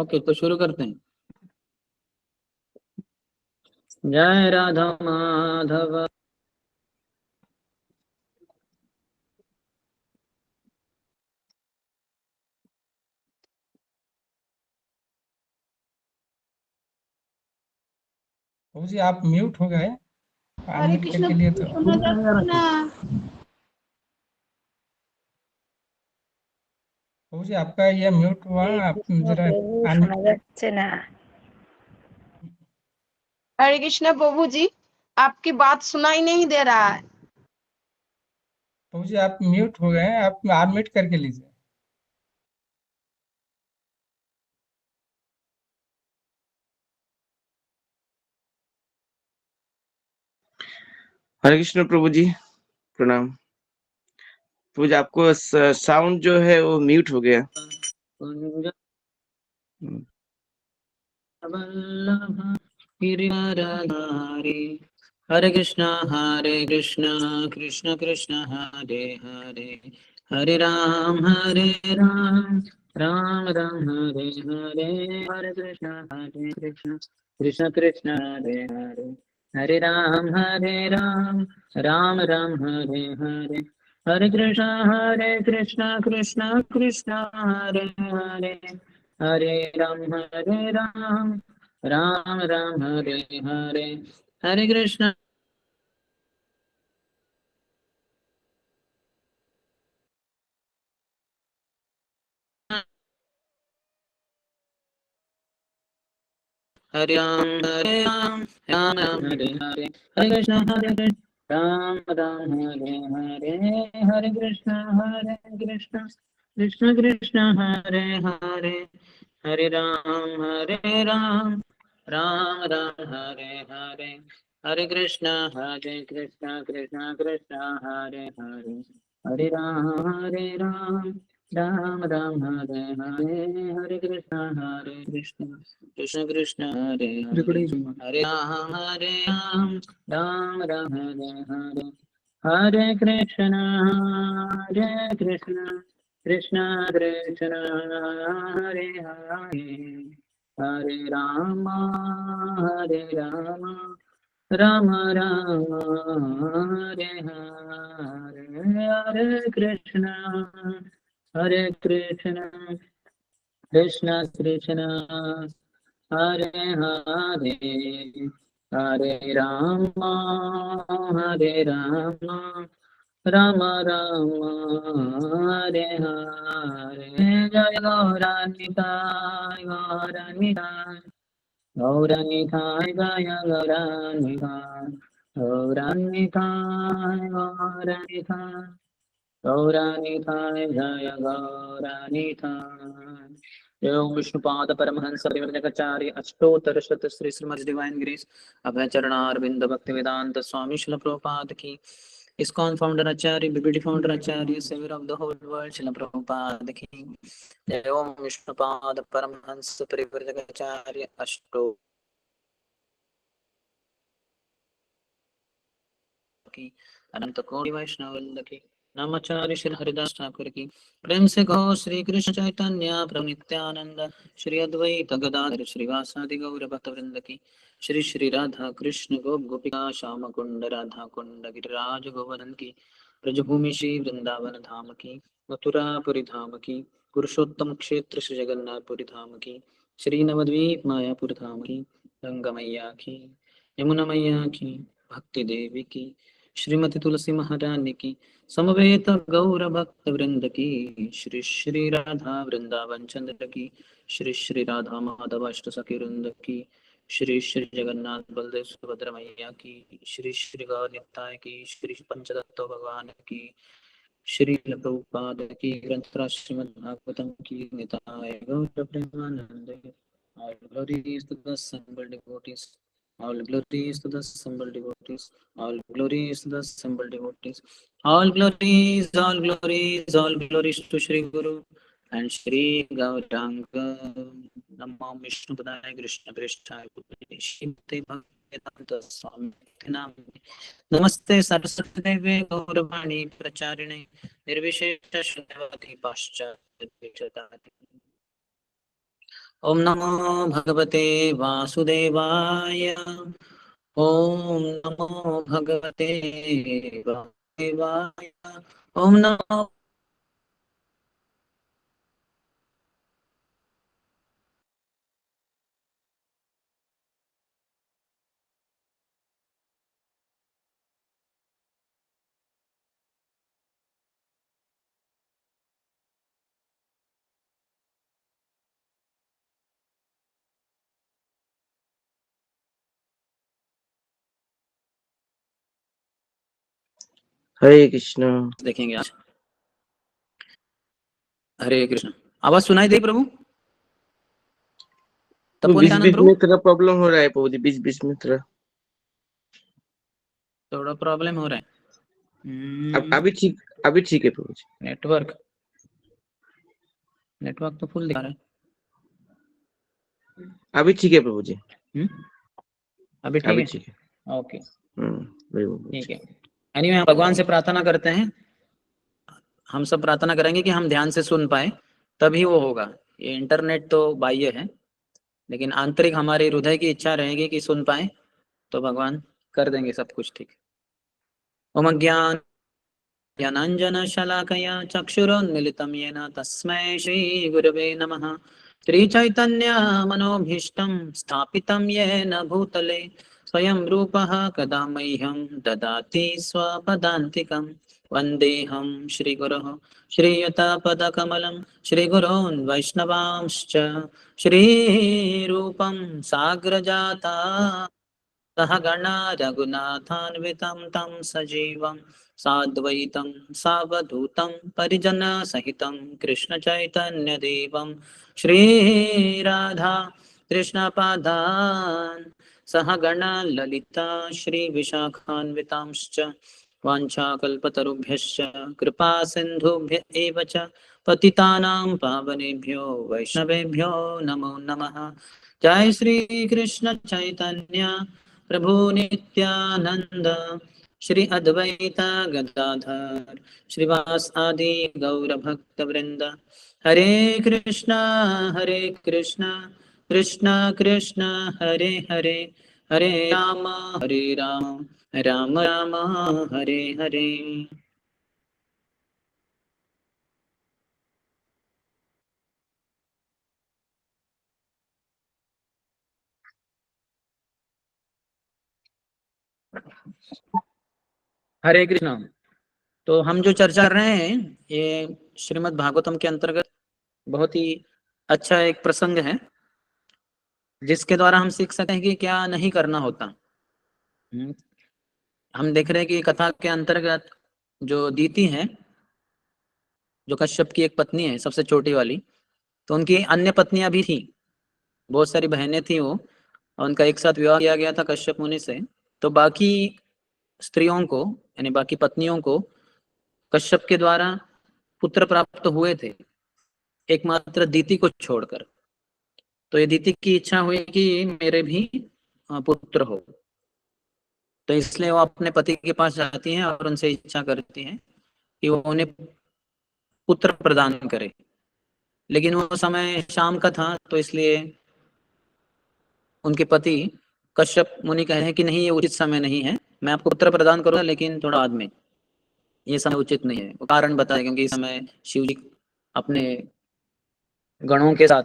Okay, तो शुरू करते हैं। जय राधा माधव। प्रभु जी आप म्यूट हो गए, हरे अनम्यूट कृष्ण करके लिए तो। सुना जाता ना। प्रभु जी आपका ये म्यूट हुआ, आप जरा শোনা अनम्यूट। যাচ্ছে না। हरे कृष्ण प्रभु जी, आपकी बात सुनाई नहीं दे रहा है। प्रभु जी आप म्यूट हो गए, आप अनम्यूट करके लीजिए। हरे कृष्ण प्रभु जी, प्रणाम। प्रभु जी आपको साउंड जो है वो म्यूट हो गया। हरे कृष्णा कृष्ण कृष्ण हरे हरे, हरे राम राम राम हरे हरे, हरे कृष्ण कृष्ण कृष्ण हरे हरे, हरे राम राम राम हरे हरे, हरे कृष्ण कृष्ण कृष्ण हरे हरे, हरे राम राम राम हरे हरे, हरे कृष्ण हरे राम राम राम हरे हरे, हरे कृष्ण राम राम हरे हरे, हरे कृष्ण कृष्ण कृष्ण हरे हरे, हरे राम राम राम हरे हरे, हरे कृष्ण कृष्ण कृष्ण हरे हरे, हरे राम राम राम हरे हरे, हरे कृष्ण कृष्ण कृष्ण हरे हरे, हरे राम राम राम हरे हरे, हरे कृष्ण कृष्ण कृष्ण हरे हरे, हरे राम राम राम हरे हरे, हरे कृष्ण कृष्ण कृष्ण हरे हरे, हरे राम राम राम हरे हरे, जय गौरानिताय गौरानिताय जय गौरानिताय गौरानिताय जय गौरानिताय। ओम विष्णुपाद परमहंस परिव्रजकाचार्य अष्टोत्तर शत श्री श्रीमद् डिवाइन ग्रेस अभय चरणारविंद भक्ति वेदांत स्वामी शिल प्रभुपाद की, इस्कॉन फाउंडर आचार्य बीबीडी founder acharya saviour of the whole world Shrila Prabhupada की जय। ओम विष्णुपाद परमहंस परिव्रजकाचार्य अष्टो की, अनंत कोटि वैष्णव वृंद की, नामाचार्य श्री हरिदास ठाकुर की, प्रेम से कहो श्री कृष्ण चैतन्य प्रभु नित्यानंद, श्री अद्वैत गदाधर श्रीवासादि गौर भक्त वृंद की, श्री श्री राधा कृष्ण गोप गोपिका श्याम कुंड राधा कुंड गिरिराज गोवर्धन की, ब्रजभूमि श्री वृंदावन धाम की, मथुरापुरी धाम की, पुरुषोत्तम क्षेत्र श्री जगन्नाथपुरी धाम की, श्री नवद्वीप मायापुर धाम की, गंगा मैया की, यमुना मैया की, भक्ति देवी की, श्रीमती तुलसी महारानी की, समवेत गौर भक्त वृंद की, श्री श्री राधा वृंदावन चंद्र की, श्री श्री राधा माधव अष्ट सखी वृंद की, श्री श्री जगन्नाथ बलदेव सुभद्रा मैया की, श्री श्री गौर निताय की, श्री पंचदत्त भगवान की, श्री प्रभुपाद की, ग्रंथराज श्रीमद् भागवतम की, निताय गौर Premanand. All glories to the assembled devotees. All glories to the assembled devotees. All glories to the assembled devotees. All glories to Shri Guru and Shri Gauranga. Namo Vishnu Padaya Krishna Prishthaya Shrimate Bhaktivedanta Swami Namane. Namaste Saraswati Devi Gauravani Pracharine Nirvishesha Shunyavati Paschat Vishadati. ओम नमो भगवते वासुदेवाय। ओम नमो भगवते वासुदेवाय। ओम नमो। हरे कृष्णा। देखेंगे आज। हरे कृष्ण। आवाज सुनाई दे प्रभु? तो तपोनी बीच आनंद बीच प्रभु, में थोड़ा प्रॉब्लम हो रहा है प्रभु जी, बीच बीच में थोड़ा। थोड़ा प्रॉब्लम हो रहा है। अब अभी ठीक है प्रभु जी। नेटवर्क नेटवर्क तो फुल दिखा रहा है। अभी ठीक है प्रभु जी। अभी ठीक अभी है। ठीक है। ओके, वही प्रभु ठीक जी। है। एनीवे, हम भगवान से प्रार्थना करते हैं, हम सब प्रार्थना करेंगे कि हम ध्यान से सुन पाए, तभी वो होगा। ये इंटरनेट तो बाह्य है, लेकिन आंतरिक हमारे हृदय की इच्छा रहेगी कि सुन पाए, तो भगवान कर देंगे सब कुछ ठीक। ओम ज्ञान ज्ञानाञ्जनशलाकया चक्षुरोन्मिलितं येन तस्मै श्रीगुरवे नमः। श्रीचैतन्यमनोभीष्टं स्थापितं येन भूतले स्वयं रूपः कदा मह्यं ददाति स्वपदान्तिकं। वन्देऽहं श्रीगुरोः श्रीयुतपदकमलं श्रीगुरोन् वैष्णवांश्च श्रीरूपं साग्रजाता सहगणा रघुनाथान्वितं तं सजीवं साद्वैतं सावधूतं परिजनसहितं कृष्णचैतन्यदेवं श्रीराधा कृष्णपादान् सहगणा ललिता श्रीविशाखान्वितांश्च वाञ्छाकल्पतरुभ्यश्च कृपा सिन्धुभ्य एव च पतितानां पावनेभ्यो वैष्णवेभ्यो नमो नमः। जय श्री कृष्ण चैतन्य प्रभु नित्यानंद, श्री अद्वैता गदाधर श्रीवास आदि गौर भक्त वृंद। हरे कृष्णा कृष्णा कृष्णा हरे हरे, हरे राम राम राम हरे हरे। हरे कृष्णा। तो हम जो चर्चा कर रहे हैं, ये श्रीमद् भागवतम के अंतर्गत बहुत ही अच्छा एक प्रसंग है, जिसके द्वारा हम सीख सकते हैं कि क्या नहीं करना होता। हम देख रहे हैं कि कथा के अंतर्गत जो दीति है, जो कश्यप की एक पत्नी है, सबसे छोटी वाली, तो उनकी अन्य पत्नियां भी थी, बहुत सारी बहनें थी वो, और उनका एक साथ विवाह किया गया था कश्यप मुनि से। तो बाकी स्त्रियों को, यानी बाकी पत्नियों को कश्यप के द्वारा पुत्र प्राप्त हुए थे, एकमात्र दीति को छोड़कर। तो ये दीति की इच्छा हुई कि मेरे भी पुत्र हो, तो इसलिए वो अपने पति के पास जाती हैं और उनसे इच्छा करती हैं कि वो उन्हें पुत्र प्रदान करे। लेकिन वो समय शाम का था, तो इसलिए उनके पति कश्यप मुनि कह रहे हैं कि नहीं, ये उचित समय नहीं है, मैं आपको पुत्र प्रदान करूंगा लेकिन थोड़ा बाद में, ये समय उचित नहीं है। वो कारण बताया, क्योंकि इस समय शिव जी अपने गणों के साथ,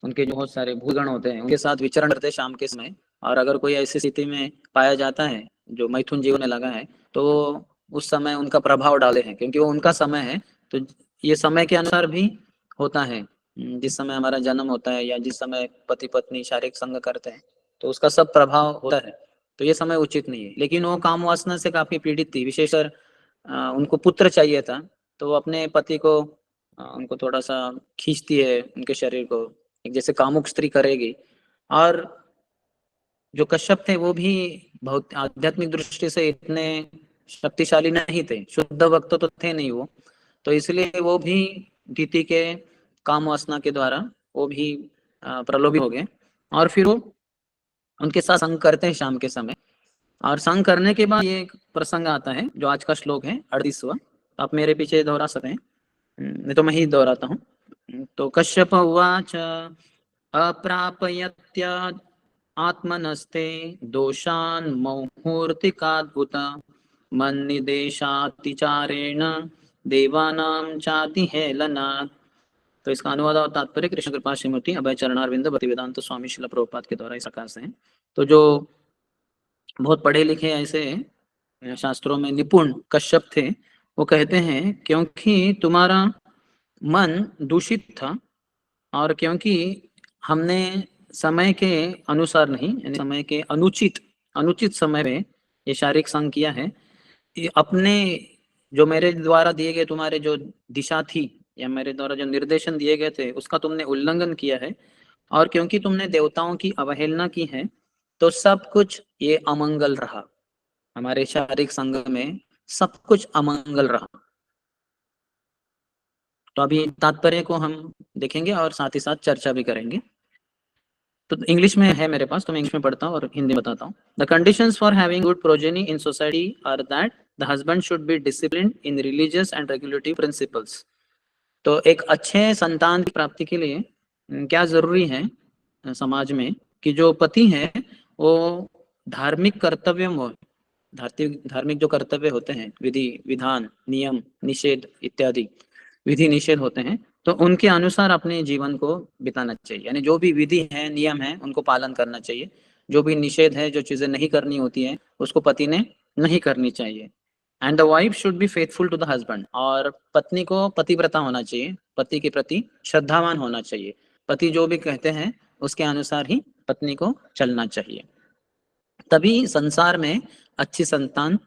उनके जो बहुत सारे भूगण होते हैं उनके साथ विचरण करते हैं शाम के समय। और अगर कोई ऐसी स्थिति में पाया जाता है जो मैथुन जीवन में लगा है, तो उस समय उनका प्रभाव डाले हैं, क्योंकि वो उनका समय है। तो ये समय के अनुसार भी होता है, जिस समय हमारा जन्म होता है या जिस समय पति पत्नी शारीरिक संग करते हैं, तो उसका सब प्रभाव होता है। तो ये समय उचित नहीं है। लेकिन वो काम वासना से काफी पीड़ित थी, विशेषकर उनको पुत्र चाहिए था। तो वो अपने पति को, उनको थोड़ा सा खींचती है, उनके शरीर को, एक जैसे कामुक स्त्री करेगी। और जो कश्यप थे वो भी बहुत आध्यात्मिक दृष्टि से इतने शक्तिशाली नहीं थे, शुद्ध भक्त तो थे नहीं वो। तो इसलिए वो भी दीति के काम वासना के द्वारा वो भी प्रलोभित हो गए, और फिर वो उनके साथ संग करते हैं शाम के समय। और संग करने के बाद ये एक प्रसंग आता है जो आज का श्लोक है 38वां। आप मेरे पीछे दोहरा सकते हैं, नहीं तो मैं ही दोहराता हूँ। तो कश्यप उवाच अप्रापयत्या आत्मनस्ते दोषान् मुहूर्तिकाद्भुत मन्निदेशातिचारेण देवानां चाति हेलनात्। तो इसका अनुवाद और तात्पर्य कृष्ण कृपा श्रीमती अभय चरणारविंद भक्तिवेदांत स्वामी शिला प्रभुपाद के द्वारा इस आकार से हैं। तो जो बहुत पढ़े लिखे ऐसे शास्त्रों में निपुण कश्यप थे, वो कहते हैं क्योंकि तुम्हारा मन दूषित था और क्योंकि हमने समय के अनुसार नहीं, यानी समय के अनुचित समय में ये शारीरिक संग किया है, ये अपने जो मेरे द्वारा दिए गए तुम्हारे जो दिशा थी या मेरे द्वारा जो निर्देशन दिए गए थे उसका तुमने उल्लंघन किया है, और क्योंकि तुमने देवताओं की अवहेलना की है, तो सब कुछ ये अमंगल रहा। हमारे शारीरिक संग में सब कुछ अमंगल रहा। तो अभी तात्पर्य को हम देखेंगे और साथ ही साथ चर्चा भी करेंगे। तो इंग्लिश में है मेरे पास, तो मैं इंग्लिश में पढ़ता हूँ और हिंदी बताता हूँ। The conditions for having good progeny in society are that the husband should be disciplined in religious and regulatory principles. तो एक अच्छे संतान की प्राप्ति के लिए क्या जरूरी है समाज में, कि जो पति है वो धार्मिक कर्तव्य, धार्मिक जो कर्तव्य होते हैं, विधि विधान नियम निषेध इत्यादि विधि निषेध होते हैं, तो उनके अनुसार अपने जीवन को बिताना चाहिए। यानी जो भी विधि है नियम है उनको पालन करना चाहिए। जो भी निषेध है, जो चीजें नहीं करनी होती है, उसको पति ने नहीं करनी चाहिए। And the wife should be faithful to the husband. और पत्नी को पतिव्रता होना चाहिए, पति के प्रति श्रद्धावान होना चाहिए। पति जो भी कहते हैं उसके अनुसार ही पत्नी को चलना चाहिए। तभी संसार में अच्छी संतान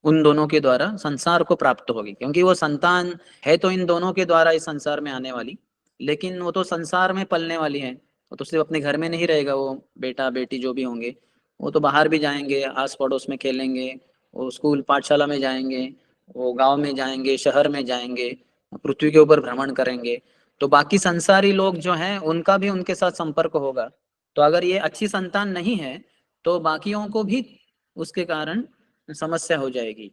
उन दोनों के द्वारा संसार को प्राप्त होगी, क्योंकि वो संतान है तो इन दोनों के द्वारा इस संसार में आने वाली, लेकिन वो तो संसार में पलने वाली है। वो तो सिर्फ अपने घर में नहीं रहेगा, वो बेटा बेटी जो भी होंगे वो तो बाहर भी जाएंगे, आस पड़ोस में खेलेंगे, वो स्कूल पाठशाला में जाएंगे, वो गांव में जाएंगे, शहर में जाएंगे, पृथ्वी के ऊपर भ्रमण करेंगे। तो बाकी संसारी लोग जो हैं उनका भी उनके साथ संपर्क होगा। तो अगर ये अच्छी संतान नहीं है तो बाकियों को भी उसके कारण समस्या हो जाएगी।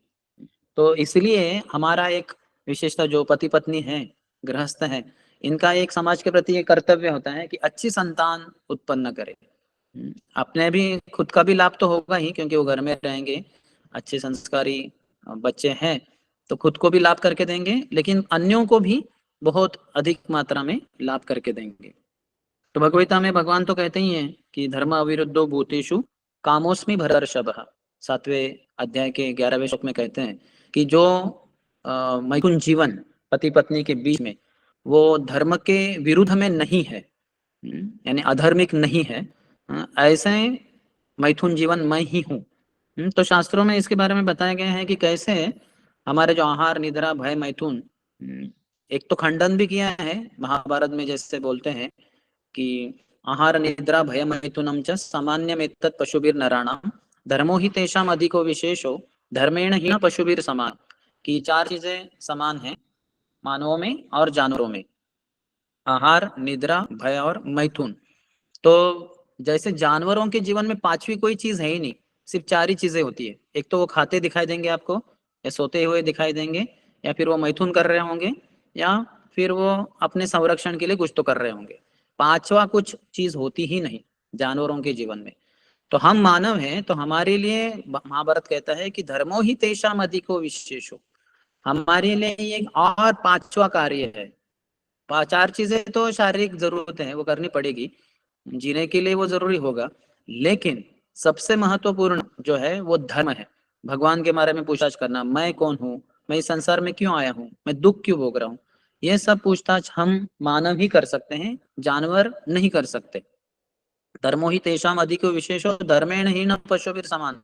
तो इसलिए हमारा एक विशेषता जो पति पत्नी है, गृहस्थ है, इनका एक समाज के प्रति एक कर्तव्य होता है कि अच्छी संतान उत्पन्न करे। अपने भी खुद का भी लाभ तो होगा ही, क्योंकि वो घर में रहेंगे, अच्छे संस्कारी बच्चे हैं तो खुद को भी लाभ करके देंगे, लेकिन अन्यों को भी बहुत अधिक मात्रा में लाभ करके देंगे। तो भगवद्गीता में भगवान तो कहते ही हैं कि धर्म अविरुद्धो भूतेषु कामोस्मि भरतर्षभः। 7वें अध्याय के 11वें श्लोक में कहते हैं कि जो मैथुन जीवन पति पत्नी के बीच में वो धर्म के विरुद्ध में नहीं है, यानी अधर्मिक नहीं है, ऐसे मैथुन जीवन मैं ही हूँ। तो शास्त्रों में इसके बारे में बताया गया है कि कैसे हमारे जो आहार निद्रा भय मैथुन, एक तो खंडन भी किया है महाभारत में, जैसे बोलते हैं कि आहार निद्रा भय मैथुनम च सामान्यमेतत् पशुभिर नराणाम धर्मो हि तेषाम अधिको विशेषो धर्मेण ही पशुभिर समान। कि 4 चीजें समान हैं मानवों में और जानवरों में, आहार निद्रा भय और मैथुन। तो जैसे जानवरों के जीवन में 5वीं कोई चीज है ही नहीं, सिर्फ 4 ही चीजें होती है। एक तो वो खाते दिखाई देंगे आपको, या सोते हुए दिखाई देंगे, या फिर वो मैथुन कर रहे होंगे, या फिर वो अपने संरक्षण के लिए कुछ तो कर रहे होंगे। 5वां कुछ चीज होती ही नहीं जानवरों के जीवन में। तो हम मानव हैं, तो हमारे लिए महाभारत कहता है कि धर्मो ही तेषाम अधिको विशेषो। हमारे लिए एक और 5वां कार्य है। 4 चीजें तो शारीरिक जरूरत है, वो करनी पड़ेगी, जीने के लिए वो जरूरी होगा, लेकिन सबसे महत्वपूर्ण जो है वो धर्म है। भगवान के बारे में पूछताछ करना, मैं कौन हूँ, मैं इस संसार में क्यों आया हूँ, मैं दुख क्यों भोग रहा हूँ, ये सब पूछताछ हम मानव ही कर सकते हैं, जानवर नहीं कर सकते। धर्मो ही तेषाम अधिको विशेषो धर्मेण ही न पशुभिर समान।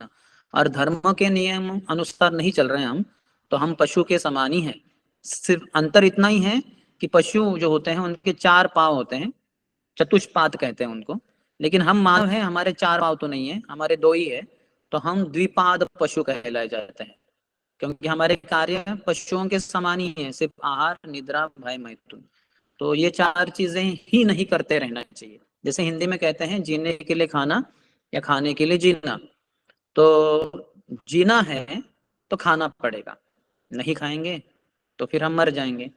और धर्म के नियम अनुसार नहीं चल रहे हम तो हम पशु के समान ही हैं। सिर्फ अंतर इतना ही है कि पशु जो होते हैं उनके 4 पांव होते हैं, चतुष्पाद कहते हैं उनको, लेकिन हम मानव हैं, हमारे 4 पांव तो नहीं है, हमारे 2 ही है। तो हम द्विपाद पशु कहलाए जाते हैं, क्योंकि हमारे कार्य पशुओं के समान ही है, सिर्फ आहार निद्रा भय मैथुन। तो ये 4 चीजें ही नहीं करते रहना चाहिए। जैसे हिंदी में कहते हैं जीने के लिए खाना या खाने के लिए जीना। तो जीना है तो खाना पड़ेगा, नहीं खाएंगे तो फिर हम मर जाएंगे।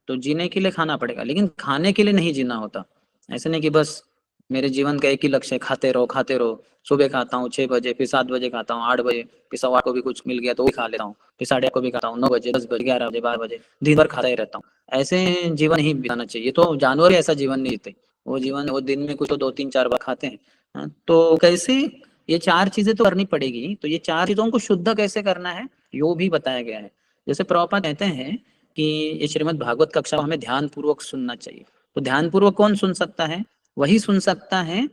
तो जीने के लिए खाना पड़ेगा, लेकिन खाने के लिए नहीं जीना होता। ऐसे नहीं कि बस मेरे जीवन का एक ही लक्ष्य है, खाते रहो। सुबह खाता हूँ 6 बजे, फिर 7 बजे खाता हूँ, 8 बजे, फिर 8:15 को भी कुछ मिल गया तो वो भी खा लेता हूँ, फिर 8:30 को भी खाता हूँ, 9 बजे, 10 बजे, 11 बजे, 12 बजे, दिन भर खाता ही रहता हूँ। ऐसे जीवन ही बिताना चाहिए। तो जानवर ही ऐसा जीवन नहीं जीते। वो दिन में कुछ तो 2-3-4 बार खाते हैं। हाँ, तो कैसे ये 4 चीजें तो करनी पड़ेगी। तो ये 4 चीजों को शुद्ध कैसे करना है, यो भी बताया गया है। जैसे प्रभुपाद कहते हैं कि ये श्रीमद् भागवत कक्षा को हमें ध्यान पूर्वक सुनना चाहिए। तो ध्यान पूर्वक कौन सुन सकता है? वही सुन सकता है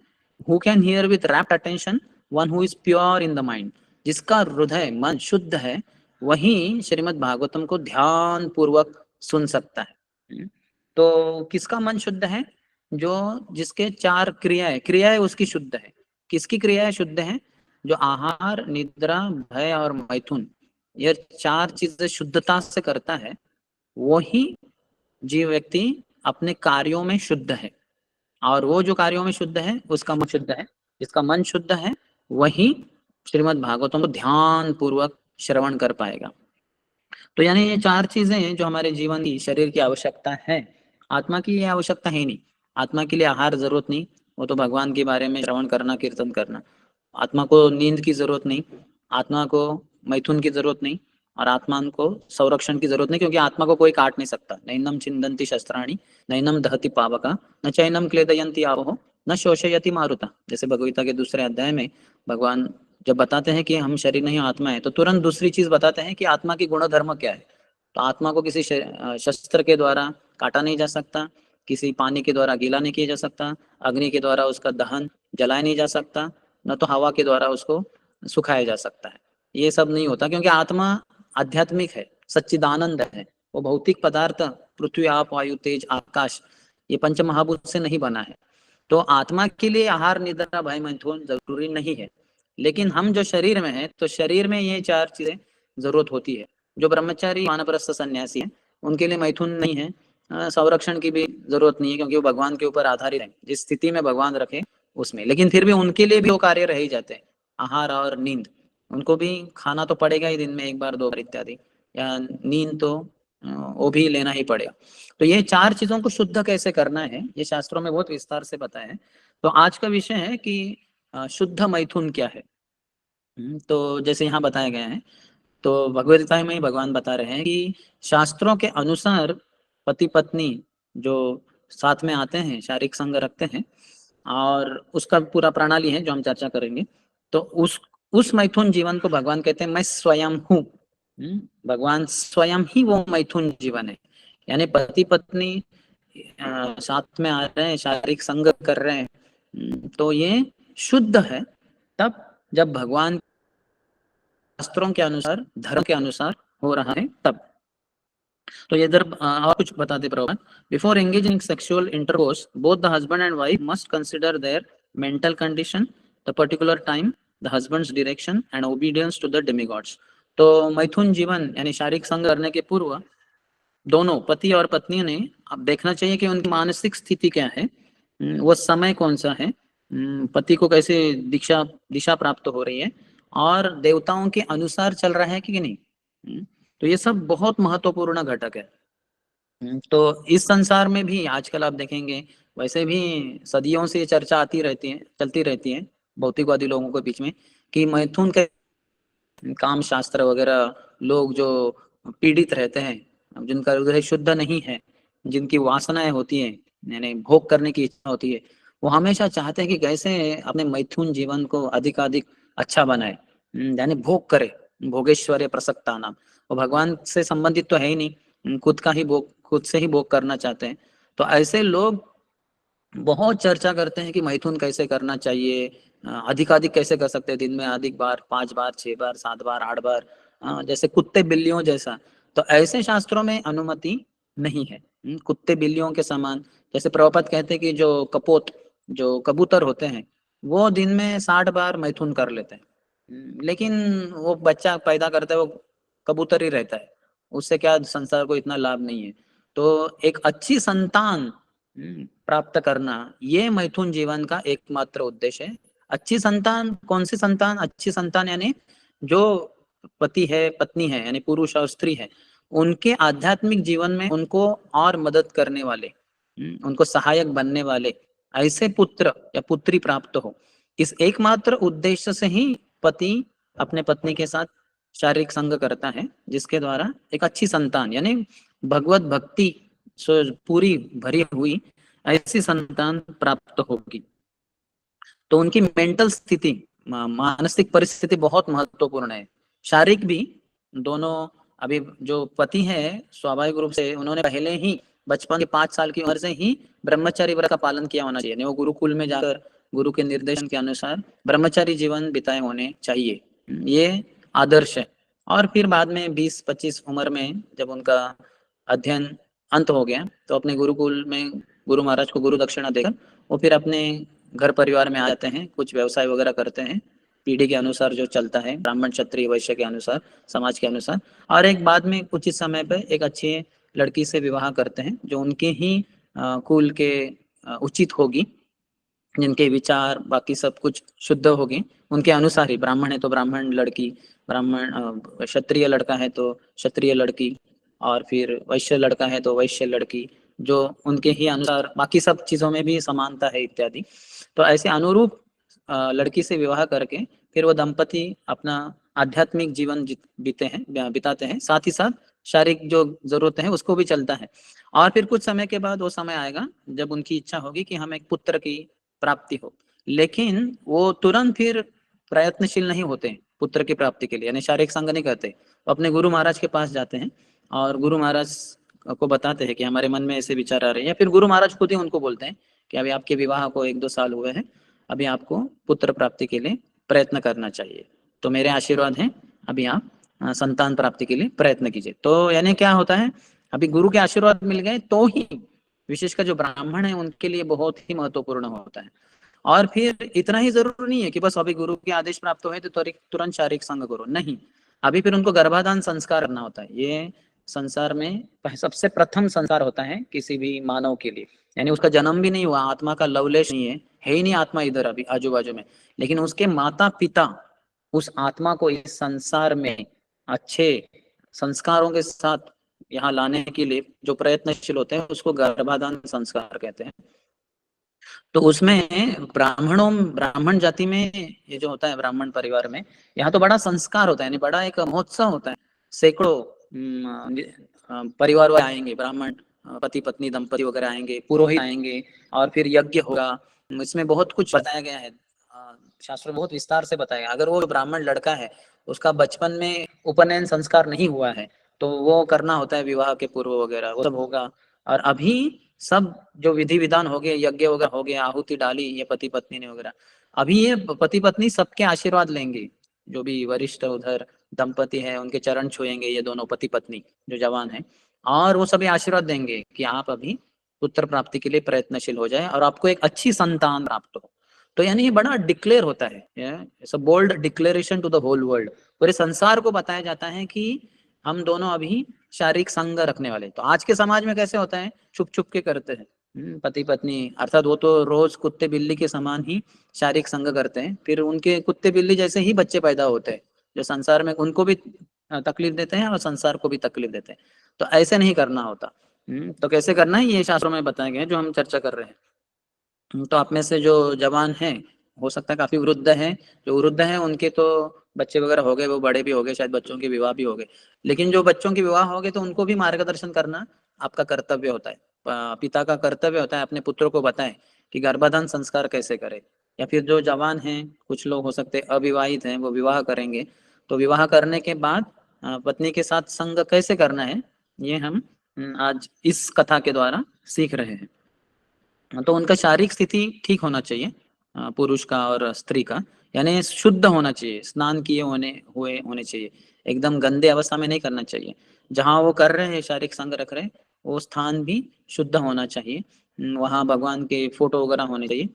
who can hear with wrapped attention, one who is pure in the mind. जिसका हृदय मन शुद्ध है वही श्रीमद् भागवतम को ध्यान पूर्वक सुन सकता है। तो किसका मन शुद्ध है? जो जिसके 4 क्रियाएं उसकी शुद्ध है। किसकी क्रियाएं शुद्ध है? जो आहार, निद्रा, भय और मैथुन, ये 4 चीजें शुद्धता से करता है, वही जीव व्यक्ति अपने कार्यों में शुद्ध है। और वो जो कार्यों में शुद्ध है उसका मन शुद्ध है। जिसका मन शुद्ध है वही श्रीमद् भागवतम को ध्यान पूर्वक श्रवण कर पाएगा। तो यानी ये 4 चीजें जो हमारे जीवन की, शरीर की आवश्यकता है, आत्मा की ये आवश्यकता है नहीं। आत्मा के लिए आहार जरूरत नहीं, वो तो भगवान के बारे में श्रवण करना, कीर्तन करना। आत्मा को नींद की जरूरत नहीं, आत्मा को मैथुन की जरूरत नहीं, और आत्मा को संरक्षण की जरूरत नहीं, क्योंकि आत्मा को कोई काट नहीं सकता। नैनम छिंदन्ति शस्त्राणि, नैनम दहति पावका, न चैनम क्लेदयन्ति आवो, न शोषयति मारुता। जैसे भगवगीता के दूसरे अध्याय में भगवान जब बताते हैं कि हम शरीर नहीं आत्मा है, तो तुरंत दूसरी चीज बताते हैं कि आत्मा की गुण धर्म क्या है। तो आत्मा को किसी शस्त्र के द्वारा काटा नहीं जा सकता, किसी पानी के द्वारा गीला नहीं किया जा सकता, अग्नि के द्वारा उसका दहन जलाया नहीं जा सकता, न तो हवा के द्वारा उसको सुखाया जा सकता है। ये सब नहीं होता, क्योंकि आत्मा आध्यात्मिक है, सच्चिदानंद है। वो भौतिक पदार्थ पृथ्वी, आप, वायु, तेज, आकाश, ये पंच महाभूत से नहीं बना है। तो आत्मा के लिए आहार, निद्रा, भय, मैथुन जरूरी नहीं है। लेकिन हम जो शरीर में है, तो शरीर में ये 4 चीजें जरूरत होती है। जो ब्रह्मचारी, वानप्रस्थ, सन्यासी है, उनके लिए मैथुन नहीं है, संरक्षण की भी जरूरत नहीं है, क्योंकि वो भगवान के ऊपर आधारित है, जिस स्थिति में भगवान रखे उसमें। लेकिन फिर भी उनके लिए भी वो कार्य रह ही जाते हैं, आहार और नींद। उनको भी खाना तो पड़ेगा ही, दिन में 1 बार 2 बार इत्यादि, या नींद तो वो भी लेना ही पड़ेगा। तो ये 4 चीजों को शुद्ध कैसे करना है, ये शास्त्रों में बहुत विस्तार से बताया है। तो आज का विषय है कि शुद्ध मैथुन क्या है। तो जैसे यहाँ बताया गया है, तो भगवद गीता में ही भगवान बता रहे हैं कि शास्त्रों के अनुसार पति पत्नी जो साथ में आते हैं, शारीरिक संग रखते हैं, और उसका पूरा प्रणाली है जो हम चर्चा करेंगे। तो उस मैथुन जीवन को भगवान कहते हैं मैं स्वयं हूँ। भगवान स्वयं ही वो मैथुन जीवन है। यानी पति पत्नी साथ में आ रहे हैं, शारीरिक संग कर रहे हैं, तो ये शुद्ध है तब जब भगवान शास्त्रों के अनुसार, धर्म के अनुसार हो रहा है तब। तो ये इधर और कुछ बताते प्रभु। Before engaging sexual intercourse, both the husband and wife must consider their mental condition, the particular time, the husband's direction and obedience to the demigods. तो मैथुन जीवन यानी शारीरिक संग करने के पूर्व दोनों पति और पत्नी ने अब देखना चाहिए कि उनकी मानसिक स्थिति क्या है, वो समय कौन सा है, पति को कैसे दिशा प्राप्त हो रही है, और देवताओं के अनुसार चल रहा है कि नहीं। तो ये सब बहुत महत्वपूर्ण घटक है। तो इस संसार में भी आजकल आप देखेंगे, वैसे भी सदियों से ये चर्चा आती रहती है, चलती रहती है भौतिकवादी लोगों के बीच में, कि मैथुन के काम शास्त्र वगैरह, लोग जो पीड़ित रहते हैं, जिनका हृदय शुद्ध नहीं है, जिनकी वासनाएं होती है, यानी भोग करने की इच्छा होती है, वो हमेशा चाहते हैं कि कैसे अपने मैथुन जीवन को अधिकाधिक अच्छा बनाए, यानी भोग करे, भोगेश्वर्य प्रसक्ता नाम। वो भगवान से संबंधित तो है ही नहीं, खुद का ही भोग, खुद से ही भोग करना चाहते हैं। तो ऐसे लोग बहुत चर्चा करते हैं कि मैथुन कैसे करना चाहिए, अधिकाधिक कैसे कर सकते हैं, दिन में अधिक बार, 5 बार, 6 बार, 7 बार, 8 बार, जैसे कुत्ते बिल्लियों जैसा। तो ऐसे शास्त्रों में अनुमति नहीं है। कुत्ते बिल्लियों के समान, जैसे प्रभुपाद कहते हैं कि जो कपोत, जो कबूतर होते हैं, वो दिन में 60 बार मैथुन कर लेते हैं। लेकिन वो बच्चा पैदा करता है, वो कबूतर ही रहता है, उससे क्या संसार को इतना लाभ नहीं है। तो एक अच्छी संतान प्राप्त करना, ये मैथुन जीवन का एकमात्र उद्देश्य है। अच्छी संतान, कौन सी संतान? अच्छी संतान यानी जो पति है, पत्नी है, यानी पुरुष और स्त्री है, उनके आध्यात्मिक जीवन में उनको और मदद करने वाले, उनको सहायक बनने वाले ऐसे पुत्र या पुत्री प्राप्त हो, इस एकमात्र उद्देश्य से ही पति अपने पत्नी के साथ शारीरिक संग करता है, जिसके द्वारा एक अच्छी संतान यानी भगवत भक्ति से पूरी भरी हुई ऐसी संतान प्राप्त होगी। तो उनकी मेंटल स्थिति, मानसिक परिस्थिति बहुत महत्वपूर्ण है। शारीरिक भी दोनों, अभी जो पति है स्वाभाविक रूप से उन्होंने पहले ही बचपन के 5 साल की उम्र से ही ब्रह्मचारी व्रत का पालन किया होना चाहिए, वो गुरुकुल में जाकर गुरु के निर्देशन के अनुसार ब्रह्मचारी जीवन बिताए होने चाहिए, ये आदर्श है। और फिर बाद में 20-25 उम्र में जब उनका अध्ययन अंत हो गया तो अपने गुरुकुल में गुरु महाराज को गुरु दक्षिणा देकर वो फिर अपने घर परिवार में आ जाते हैं, कुछ व्यवसाय वगैरह करते हैं पीढ़ी के अनुसार जो चलता है, ब्राह्मण क्षत्रिय वैश्य के अनुसार, समाज के अनुसार। और एक बाद में कुछ इस समय पे एक अच्छी लड़की से विवाह करते हैं जो उनके ही कुल के उचित होगी, जिनके विचार बाकी सब कुछ शुद्ध होगी उनके अनुसार ही। ब्राह्मण है तो ब्राह्मण लड़की, ब्राह्मण क्षत्रिय लड़का है तो क्षत्रिय लड़की, और फिर वैश्य लड़का है तो वैश्य लड़की, जो उनके ही अनुसार, बाकी सब चीजों में भी समानता है इत्यादि। तो ऐसे अनुरूप लड़की से विवाह करके फिर वो दंपति अपना आध्यात्मिक जीवन बिताते हैं, साथ ही साथ शारीरिक जो जरूरत है उसको भी चलता है। और फिर कुछ समय के बाद वो समय आएगा जब उनकी इच्छा होगी कि हमें एक पुत्र की प्राप्ति हो, लेकिन वो तुरंत फिर प्रयत्नशील नहीं होते पुत्र की प्राप्ति के लिए, यानी शारीरिक संग नहीं करते। वो अपने गुरु महाराज के पास जाते हैं और गुरु महाराज को बताते हैं कि हमारे मन में ऐसे विचार आ रहे हैं, या फिर गुरु महाराज खुद ही उनको बोलते हैं कि अभी आपके विवाह को 1-2 साल हुए हैं, अभी आपको पुत्र प्राप्ति के लिए प्रयत्न करना चाहिए, तो मेरे आशीर्वाद हैं, अभी आप संतान प्राप्ति के लिए प्रयत्न कीजिए। तो यानी क्या होता है, अभी गुरु के आशीर्वाद मिल गए तो ही, विशेषकर जो ब्राह्मण है उनके लिए बहुत ही महत्वपूर्ण होता है। और फिर इतना ही जरूरी नहीं है कि बस अभी गुरु के आदेश प्राप्त हुए तो तुरंत शारीरिक संग करो, नहीं, अभी फिर उनको गर्भाधान संस्कार करना होता है। ये संसार में सबसे प्रथम संस्कार होता है किसी भी मानव के लिए, यानी उसका जन्म भी नहीं हुआ, आत्मा का लवलेश नहीं है ही नहीं आत्मा इधर अभी आजू बाजू में, लेकिन उसके माता पिता उस आत्मा को इस संसार में अच्छे संस्कारों के साथ यहाँ लाने के लिए जो प्रयत्नशील होते हैं उसको गर्भाधान संस्कार कहते हैं। तो उसमें ब्राह्मण जाति में ये जो होता है, ब्राह्मण परिवार में यहाँ तो बड़ा संस्कार होता है, यानी बड़ा एक महोत्सव होता है। सैकड़ों परिवार वाले आएंगे, ब्राह्मण पति पत्नी दंपति वगैरह आएंगे, पुरोहित आएंगे, और फिर यज्ञ होगा। इसमें बहुत कुछ बताया गया है, शास्त्र बहुत विस्तार से बताया। अगर वो ब्राह्मण लड़का है उसका बचपन में उपनयन संस्कार नहीं हुआ है तो वो करना होता है विवाह के पूर्व वगैरह, वो सब होगा। और अभी सब जो विधि विधान हो गए, यज्ञ वगैरह हो गया, आहुति डाली ये पति पत्नी ने वगैरह, अभी ये पति पत्नी सबके आशीर्वाद लेंगे, जो भी वरिष्ठ उधर दंपति है उनके चरण छुएंगे ये दोनों पति पत्नी जो जवान है, और वो सभी आशीर्वाद देंगे कि आप अभी पुत्र प्राप्ति के लिए प्रयत्नशील हो जाए और आपको एक अच्छी संतान प्राप्त हो। तो यानी ये बड़ा डिक्लेयर होता है, bold declaration to the whole world, पूरे संसार को बताया जाता है कि हम दोनों अभी शारीरिक संग रखने वाले। तो आज के समाज में कैसे होता है, छुप छुप के करते हैं पति पत्नी, अर्थात वो तो रोज कुत्ते बिल्ली के समान ही शारीरिक संग करते हैं, फिर उनके कुत्ते बिल्ली जैसे ही बच्चे पैदा होते हैं जो संसार में उनको भी तकलीफ देते हैं और संसार को भी तकलीफ देते हैं। तो ऐसे नहीं करना होता। तो कैसे करना है ये शास्त्रों में बताया गया है जो हम चर्चा कर रहे हैं। तो आप में से जो जवान हैं, हो सकता है काफी वृद्ध हैं, जो वृद्ध हैं उनके तो बच्चे वगैरह हो गए, वो बड़े भी हो गए, शायद बच्चों के विवाह भी हो गए, लेकिन जो बच्चों के विवाह हो गए तो उनको भी मार्गदर्शन करना आपका कर्तव्य होता है। पिता का कर्तव्य होता है अपने पुत्रों को बताएं कि गर्भाधान संस्कार कैसे करें। या फिर जो जवान हैं, कुछ लोग हो सकते हैं अविवाहित हैं, वो विवाह करेंगे, तो विवाह करने के बाद पत्नी के साथ संग कैसे करना है ये हम आज इस कथा के द्वारा सीख रहे हैं। तो उनका शारीरिक स्थिति ठीक होना चाहिए, पुरुष का और स्त्री का, यानी शुद्ध होना चाहिए, स्नान किए होने चाहिए, एकदम गंदे अवस्था में नहीं करना चाहिए। जहाँ वो कर रहे हैं शारीरिक संग रख रहे हैं वो स्थान भी शुद्ध होना चाहिए, वहाँ भगवान के फोटो वगैरह होने चाहिए,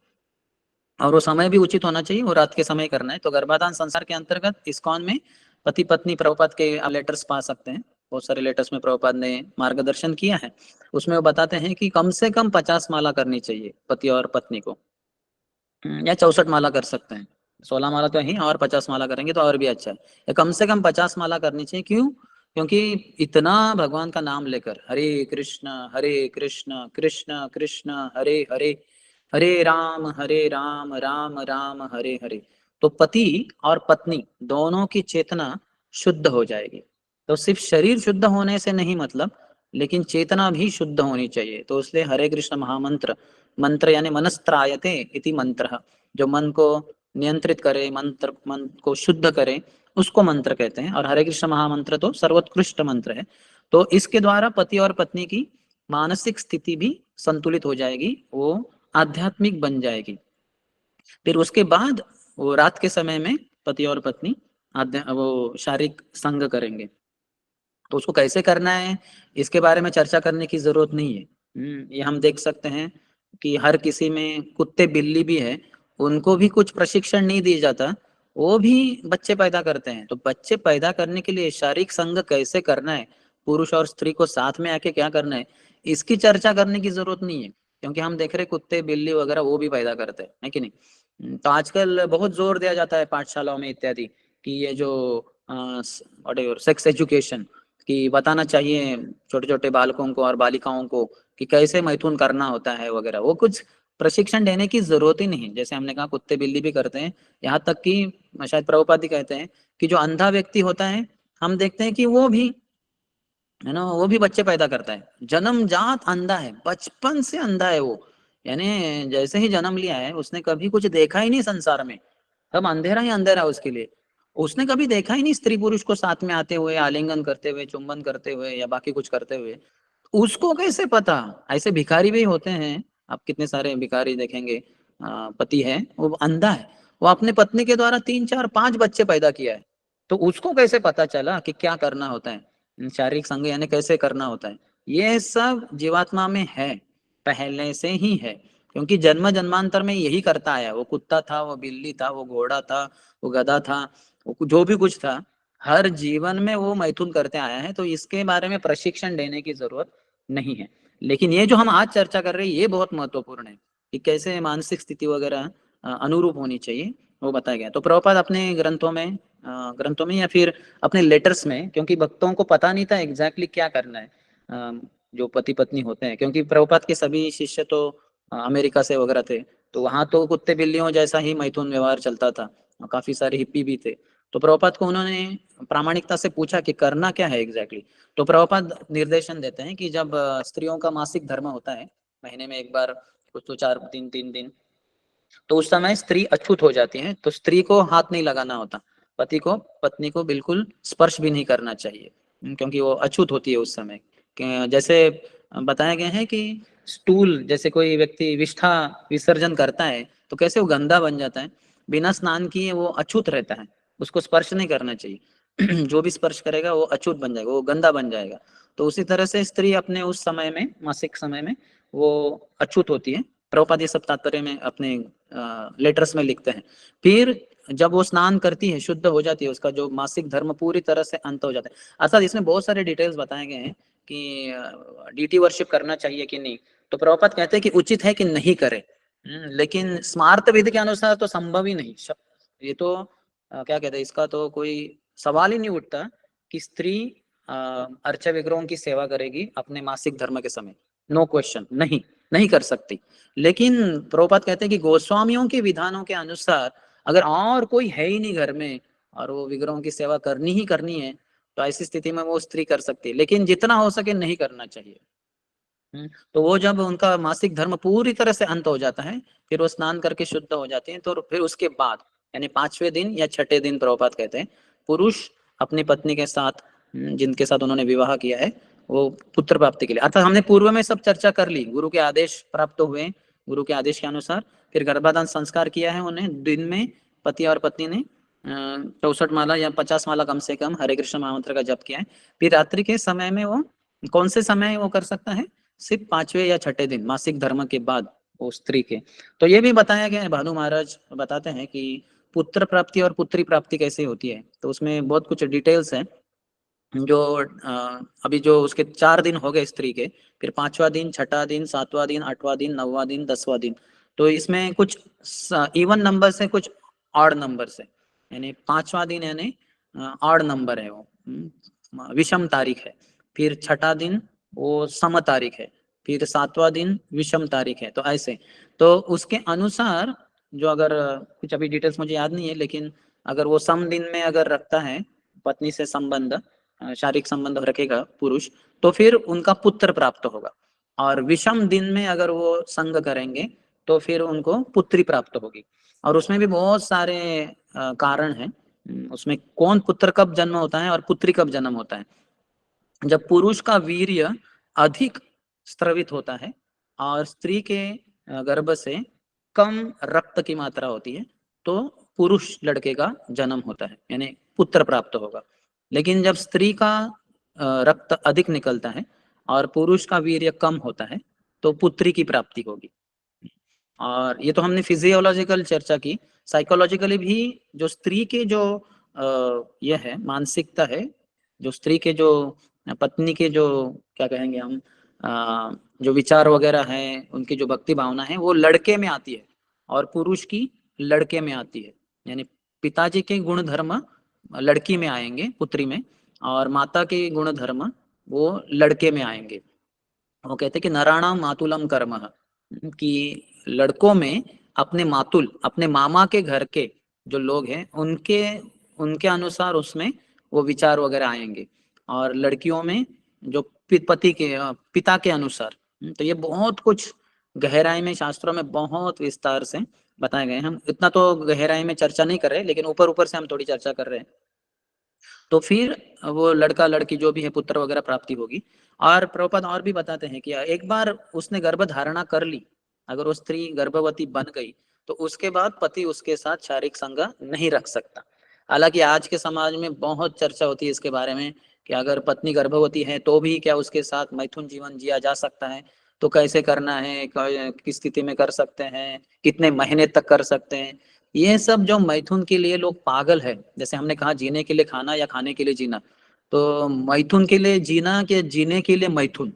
और वो समय भी उचित होना चाहिए, वो रात के समय करना है। तो गर्भाधान संस्कार के अंतर्गत इस्कॉन में पति पत्नी प्रभुपाद के आप लेटर्स पा सकते हैं, बहुत सारे लेटर्स में प्रभुपाद ने मार्गदर्शन किया है। उसमें वो बताते हैं कि कम से कम 50 माला करनी चाहिए पति और पत्नी को, या 64 माला कर सकते हैं, 16 माला तो ही, और 50 माला करेंगे तो और भी अच्छा है। या कम से कम 50 माला करनी चाहिए। क्यों? क्योंकि इतना भगवान का नाम लेकर हरे कृष्ण कृष्ण कृष्ण हरे हरे, हरे राम राम राम हरे हरे। तो पति और पत्नी दोनों की चेतना शुद्ध हो जाएगी। तो सिर्फ शरीर शुद्ध होने से नहीं मतलब, लेकिन चेतना भी शुद्ध होनी चाहिए। तो इसलिए हरे कृष्ण महामंत्र, मंत्र यानी मनस्त्रायते इति मंत्र, जो मन को नियंत्रित करे, मंत्र मन को शुद्ध करे, उसको मंत्र कहते हैं। और हरे कृष्ण महामंत्र तो सर्वोत्कृष्ट मंत्र है। तो इसके द्वारा पति और पत्नी की मानसिक स्थिति भी संतुलित हो जाएगी, वो आध्यात्मिक बन जाएगी। फिर उसके बाद वो रात के समय में पति और पत्नी वो शारीरिक संग करेंगे। तो उसको कैसे करना है इसके बारे में चर्चा करने की जरूरत नहीं है। ये हम देख सकते हैं कि हर किसी में कुत्ते बिल्ली भी है, उनको भी कुछ प्रशिक्षण नहीं दिया जाता, वो भी बच्चे पैदा करते हैं। तो बच्चे पैदा करने के लिए शारीरिक संग कैसे करना है, पुरुष और स्त्री को साथ में आके क्या करना है, इसकी चर्चा करने की जरूरत नहीं है। क्योंकि हम देख रहे कुत्ते बिल्ली वगैरह वो भी पैदा करते हैं, है कि नहीं। तो आजकल बहुत जोर दिया जाता है पाठशालाओं में इत्यादि कि ये जो सेक्स एजुकेशन कि बताना चाहिए छोटे छोटे बालकों को और बालिकाओं को कि कैसे मैथुन करना होता है वगैरह, वो कुछ प्रशिक्षण देने की जरूरत ही नहीं। जैसे हमने कहा कुत्ते बिल्ली भी करते हैं, यहाँ तक कि शायद प्रभुपाद जी कहते हैं कि जो अंधा व्यक्ति होता है, हम देखते हैं कि वो भी, है ना, वो भी बच्चे पैदा करता है। जन्मजात अंधा है, बचपन से अंधा है वो, यानी जैसे ही जन्म लिया है उसने कभी कुछ देखा ही नहीं संसार में, सब अंधेरा ही अंधेरा उसके लिए। उसने कभी देखा ही नहीं स्त्री पुरुष को साथ में आते हुए, आलिंगन करते हुए, चुंबन करते हुए या बाकी कुछ करते हुए। उसको कैसे पता। ऐसे भिखारी भी होते हैं, आप कितने सारे भिखारी देखेंगे, पति है वो अंधा है, वो अपने पत्नी के द्वारा 3 4 5 बच्चे पैदा किया है। तो उसको कैसे पता चला कि क्या करना होता है, शारीरिक संग यानी कैसे करना होता है। ये सब जीवात्मा में है, पहले से ही है। क्योंकि जन्म जन्मांतर में यही करता आया, वो कुत्ता था, वो बिल्ली था, वो घोड़ा था, वो गधा था, वो जो भी कुछ था, हर जीवन में वो मैथुन करते आया है। तो इसके बारे में प्रशिक्षण देने की जरूरत नहीं है। लेकिन ये जो हम आज चर्चा कर रहे हैं ये बहुत महत्वपूर्ण है कि कैसे मानसिक स्थिति वगैरह अनुरूप होनी चाहिए, वो बताया गया। तो प्रभुपाद अपने ग्रंथों में या फिर अपने लेटर्स में, क्योंकि भक्तों को पता नहीं था एग्जैक्टली क्या करना है, जो पति पत्नी होते हैं, क्योंकि प्रभुपाद के सभी शिष्य तो अमेरिका से वगैरह थे, तो वहां तो कुत्ते बिल्लियों जैसा ही मैथुन व्यवहार चलता था, काफी सारे हिप्पी भी थे। तो प्रभुपाद को उन्होंने प्रामाणिकता से पूछा कि करना क्या है एग्जैक्टली। तो प्रभुपाद निर्देशन देते हैं कि जब स्त्रियों का मासिक धर्म होता है, महीने में एक बार, कुछ तो 4 दिन 3 दिन, तो उस समय स्त्री अछूत हो जाती है, तो स्त्री को हाथ नहीं लगाना होता, पति को पत्नी को बिल्कुल स्पर्श भी नहीं करना चाहिए, क्योंकि वो अछूत होती है उस समय। जैसे बताया गया है कि स्टूल, जैसे कोई व्यक्ति विष्ठा विसर्जन करता है तो कैसे वो गंदा बन जाता है, बिना स्नान किए वो अछूत रहता है, उसको स्पर्श नहीं करना चाहिए। जो भी स्पर्श करेगा वो अछूत बन जाएगा, वो गंदा बन जाएगा। तो उसी तरह से स्त्री अपने उस समय में, मासिक समय में, वो अछूत होती है। प्रभुपाद ये सब तात्पर्य में अपने लेटर्स में लिखते हैं। फिर जब वो स्नान करती है, शुद्ध हो जाती है, उसका जो मासिक धर्म पूरी तरह से अंत हो जाता है। अर्थात इसमें बहुत सारे डिटेल्स बताए गए हैं कि डीटी वर्शिप करना चाहिए कि नहीं। तो प्रभुपाद कहते हैं कि उचित है कि नहीं करे, लेकिन स्मार्त विधि के अनुसार तो संभव ही नहीं। ये तो क्या कहते हैं, इसका तो कोई सवाल ही नहीं उठता कि स्त्री अर्च विग्रहों की सेवा करेगी अपने मासिक धर्म के समय। नो क्वेश्चन, नहीं, नहीं कर सकती। लेकिन प्रभुपाद कहते हैं कि गोस्वामियों के विधानों के अनुसार अगर और कोई है ही नहीं घर में और वो विग्रहों की सेवा करनी ही करनी है, तो ऐसी स्थिति में वो स्त्री कर सकती है, लेकिन जितना हो सके नहीं करना चाहिए। तो वो जब उनका मासिक धर्म पूरी तरह से अंत हो जाता है, फिर वो स्नान करके शुद्ध हो जाती है। तो फिर उसके बाद यानी 5वें दिन या 6ठे दिन प्रभुपाद कहते हैं, पुरुष अपनी पत्नी के साथ, जिनके साथ उन्होंने विवाह किया है, वो पुत्र प्राप्ति के लिए, अर्थात हमने पूर्व में सब चर्चा कर ली, गुरु के आदेश प्राप्त हुए, गुरु के आदेश के अनुसार फिर गर्भाधान संस्कार किया है उन्हें। दिन में पति और पत्नी ने 64 माला या 50 माला कम से कम हरे कृष्ण महामंत्र का जप किया है। फिर रात्रि के समय में वो कौन से समय वो कर सकता है, सिर्फ 5वें या 6ठे दिन मासिक धर्म के बाद वो स्त्री के। तो ये भी बताया गया है, भानु महाराज बताते हैं कि पुत्र प्राप्ति और पुत्री प्राप्ति कैसे होती है। तो उसमें बहुत कुछ डिटेल्स है, जो अभी जो उसके 4 दिन हो गए स्त्री के, फिर 5वां दिन, 6ठा दिन, 7वां दिन, 8वां दिन, 9वां दिन, 10वां दिन। तो इसमें कुछ इवन नंबर से, कुछ ऑड नंबर से, यानी 5वां दिन यानी ऑड नंबर है वो, विषम तारीख है। फिर 6ठा दिन वो सम तारीख है। फिर 7वां दिन विषम तारीख है, तो ऐसे। तो उसके अनुसार जो अगर कुछ अभी डिटेल्स मुझे याद नहीं है, लेकिन अगर वो सम दिन में अगर रखता है पत्नी से संबंध, शारीरिक संबंध रखेगा पुरुष, तो फिर उनका पुत्र प्राप्त होगा। और विषम दिन में अगर वो संग करेंगे तो फिर उनको पुत्री प्राप्त होगी। और उसमें भी बहुत सारे कारण हैं। उसमें कौन पुत्र कब जन्म होता है और पुत्री कब जन्म होता है। जब पुरुष का वीर्य अधिक स्त्रवित होता है और स्त्री के गर्भ से कम रक्त की मात्रा होती है, तो पुरुष लड़के का जन्म होता है, यानी पुत्र प्राप्त होगा। लेकिन जब स्त्री का रक्त अधिक निकलता है और पुरुष का वीर्य कम होता है, तो पुत्री की प्राप्ति होगी। और ये तो हमने फिजियोलॉजिकल चर्चा की। साइकोलॉजिकली भी जो स्त्री के जो ये है मानसिकता है, जो स्त्री के जो पत्नी के जो क्या कहेंगे हम, जो विचार वगैरह हैं, उनकी जो भक्ति भावना है, वो लड़के में आती है और पुरुष की लड़के में आती है। यानी पिताजी के गुण धर्म लड़की में आएंगे, पुत्री में, और माता के गुण धर्म वो लड़के में आएंगे। वो कहते हैं कि नराणाम मातुलम कर्म, कि लड़कों में अपने मातुल, अपने मामा के घर के जो लोग हैं उनके उनके अनुसार उसमें वो विचार वगैरह आएंगे, और लड़कियों में जो पति के पिता के अनुसार। तो ये बहुत कुछ गहराई में शास्त्रों में बहुत विस्तार से बताए गए। हम इतना तो गहराई में चर्चा नहीं कर रहे, लेकिन ऊपर ऊपर से हम थोड़ी चर्चा कर रहे हैं। तो फिर वो लड़का लड़की जो भी है पुत्र वगैरह प्राप्ति होगी। और प्रभुपाद और भी बताते हैं कि एक बार उसने गर्भ धारणा कर ली, अगर वो स्त्री गर्भवती बन गई, तो उसके बाद पति उसके साथ शारीरिक संग नहीं रख सकता। हालांकि आज के समाज में बहुत चर्चा होती है इसके बारे में कि अगर पत्नी गर्भवती है तो भी क्या उसके साथ मैथुन जीवन जिया जा सकता है, तो कैसे करना है, किस स्थिति में कर सकते हैं, कितने महीने तक कर सकते हैं। ये सब जो मैथुन के लिए लोग पागल है, जैसे हमने कहा जीने के लिए खाना या खाने के लिए जीना, तो मैथुन के लिए जीना के जीने के लिए मैथुन।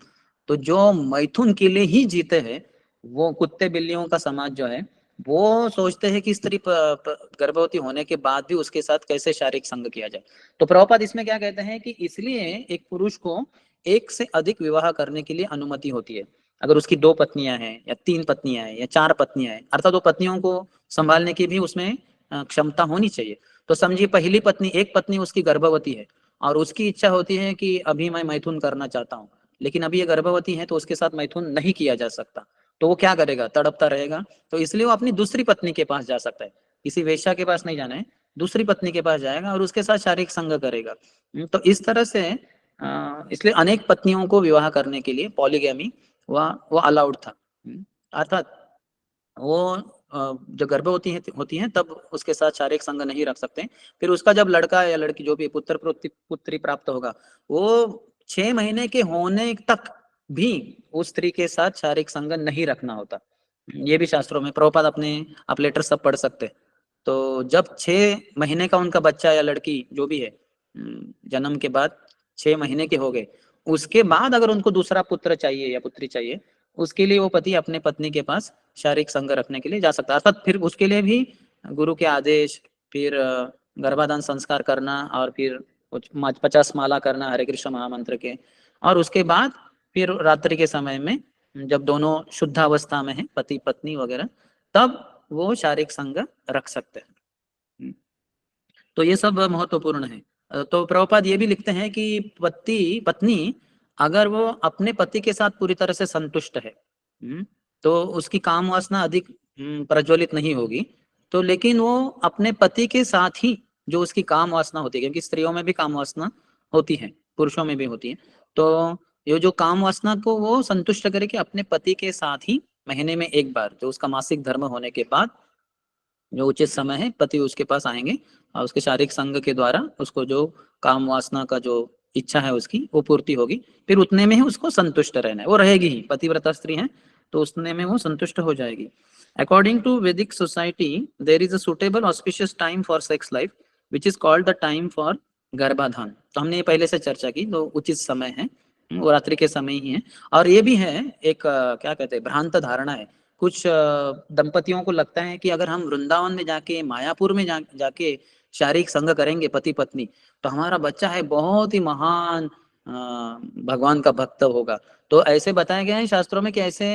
तो जो मैथुन के लिए ही जीते हैं, वो कुत्ते बिल्लियों का समाज जो है, वो सोचते हैं कि स्त्री गर्भवती होने के बाद भी उसके साथ कैसे शारीरिक संग किया जाए। तो प्रभुपाद इसमें क्या कहते हैं कि इसलिए एक पुरुष को एक से अधिक विवाह करने के लिए अनुमति होती है। अगर उसकी 2 पत्नियां हैं या 3 पत्नियां हैं या 4 पत्नियां हैं, अर्थात 2 पत्नियों को संभालने की भी उसमें क्षमता होनी चाहिए। तो समझिए पहली पत्नी, एक पत्नी उसकी गर्भवती है और उसकी इच्छा होती है कि अभी मैं मैथुन करना चाहता हूँ, लेकिन अभी ये गर्भवती है तो उसके साथ मैथुन नहीं किया जा सकता। तो वो क्या करेगा, तड़पता रहेगा। तो इसलिए वो अपनी दूसरी पत्नी के पास जा सकता है, किसी वेश्या के पास नहीं जाना है, दूसरी पत्नी के पास जाएगा और उसके साथ शारीरिक संग करेगा। तो इस तरह से इसलिए अनेक पत्नियों को विवाह करने के लिए पॉलीगैमी वो अलाउड था। अर्थात वो जो गर्भवती होती हैं तब उसके साथ शारीरिक संग नहीं रख सकते। फिर उसका जब लड़का या लड़की जो भी पुत्र पुत्री प्राप्त होगा, वो 6 महीने के होने तक भी उस स्त्री के साथ शारीरिक संग नहीं रखना होता। ये भी शास्त्रों में प्रभुपाद अपने आप लेटर सब पढ़ सकते। तो जब 6 महीने का उनका बच्चा या लड़की जो भी है जन्म के बाद 6 महीने के हो गए, उसके बाद अगर उनको दूसरा पुत्र चाहिए या पुत्री चाहिए, उसके लिए वो पति अपने पत्नी के पास शारीरिक संग रखने के लिए जा सकता है। अर्थात फिर उसके लिए भी गुरु के आदेश, फिर गर्भाधान संस्कार करना, और फिर 50 माला करना हरे कृष्ण महामंत्र के, और उसके बाद फिर रात्रि के समय में जब दोनों शुद्ध अवस्था में है पति पत्नी वगैरह, तब वो शारीरिक संग रख सकते हैं। तो ये सब महत्वपूर्ण है। तो प्रभुपाद ये भी लिखते हैं कि पत्नी अगर वो अपने पति के साथ पूरी तरह से संतुष्ट है, तो उसकी काम वासना अधिक प्रज्वलित नहीं होगी। तो लेकिन वो अपने पति के साथ ही जो उसकी काम वासना होती है, क्योंकि स्त्रियों में भी काम वासना होती है, पुरुषों में भी होती है, तो ये जो काम वासना को वो संतुष्ट करे कि अपने पति के साथ ही महीने में एक बार, जो उसका मासिक धर्म होने के बाद जो उचित समय है, पति उसके पास आएंगे और उसके शारीरिक संग के द्वारा उसको जो काम वासना का जो इच्छा है उसकी वो पूर्ति होगी। फिर उतने में ही उसको संतुष्ट रहना है, वो रहेगी ही, पतिव्रता स्त्री है तो उतने में वो संतुष्ट हो जाएगी। According to Vedic society there is a suitable auspicious time for sex life which is called the time for garbhadhan. तो हमने ये पहले से चर्चा की, तो उचित समय है वो रात्रि के समय ही है। और ये भी है एक क्या कहते हैं भ्रांत धारणा है, कुछ दंपतियों को लगता है कि अगर हम वृंदावन में जाके मायापुर में जाके शारीरिक संग करेंगे पति पत्नी, तो हमारा बच्चा है बहुत ही महान भगवान का भक्त होगा। तो ऐसे बताया गया है शास्त्रों में कि ऐसे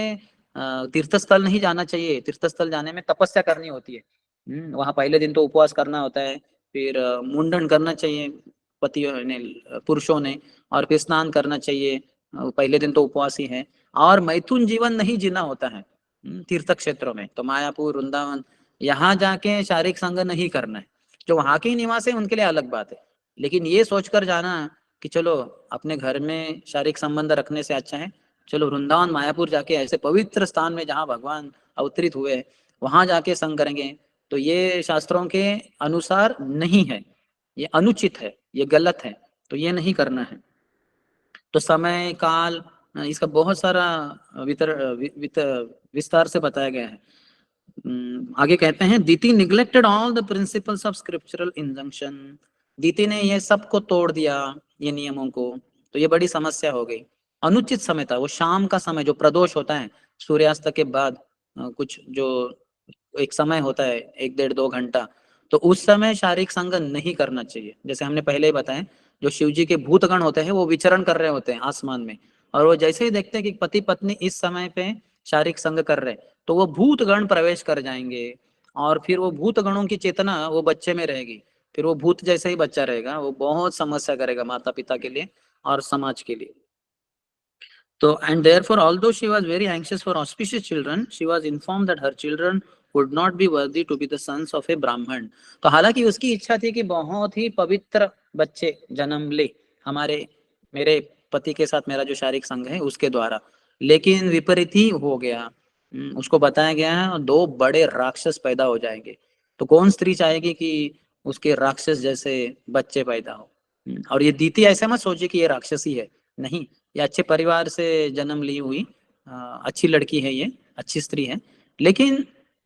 तीर्थ स्थल नहीं जाना चाहिए। तीर्थ स्थल जाने में तपस्या करनी होती है। वहां पहले दिन तो उपवास करना होता है, फिर मुंडन करना चाहिए पतियों ने, पुरुषों ने, और फिर स्नान करना चाहिए। पहले दिन तो उपवास ही है, और मैथुन जीवन नहीं जीना होता है तीर्थ क्षेत्रों में। तो मायापुर, वृंदावन, यहाँ जाके शारीरिक संग नहीं करना है। जो वहां के निवासी है उनके लिए अलग बात है, लेकिन ये सोचकर जाना कि चलो अपने घर में शारीरिक संबंध रखने से अच्छा है चलो वृंदावन मायापुर जाके ऐसे पवित्र स्थान में जहाँ भगवान अवतरित हुए वहां जाके संग करेंगे, तो ये शास्त्रों के अनुसार नहीं है, ये अनुचित है, ये गलत है। तो ये नहीं करना है। तो समय काल इसका बहुत सारा विस्तार से बताया गया है। आगे कहते हैं, Diti neglected all the principles of scriptural injunction. Diti ने ये सबको तोड़ दिया, ये नियमों को। तो ये बड़ी समस्या हो गई। अनुचित समय था वो, शाम का समय जो प्रदोष होता है सूर्यास्त के बाद, कुछ जो एक समय होता है 1 1.5 2 घंटा, तो उस समय शारीरिक संग नहीं करना चाहिए। जैसे हमने पहले ही बताया, जो शिव जी के भूतगण होते हैं वो विचरण कर रहे होते हैं आसमान में, और वो जैसे ही देखते हैं कि पति पत्नी इस समय पे शारीरिक संग कर रहे, तो वो भूतगण प्रवेश कर जाएंगे, और फिर वो भूतगणों की चेतना वो बच्चे में रहेगी। फिर वो भूत जैसे ही बच्चा रहेगा, वो बहुत समस्या करेगा माता पिता के लिए और समाज के लिए। So, and therefore, although she was very anxious for auspicious children, she was informed that her children would not be worthy to be the sons of a Brahman. तो हालांकि उसकी इच्छा थी कि बहुत ही पवित्र बच्चे जन्म ले हमारे, मेरे पति के साथ मेरा जो शारीरिक संग है उसके द्वारा, लेकिन विपरीत ही हो गया। उसको बताया गया है 2 बड़े राक्षस पैदा हो जाएंगे। तो कौन स्त्री चाहेगी कि उसके राक्षस जैसे बच्चे पैदा हो? और ये दीति ऐसे मत सोचिए कि ये राक्षसी है, नहीं, ये अच्छे परिवार से जन्म ली हुई अच्छी लड़की है, ये अच्छी स्त्री है। लेकिन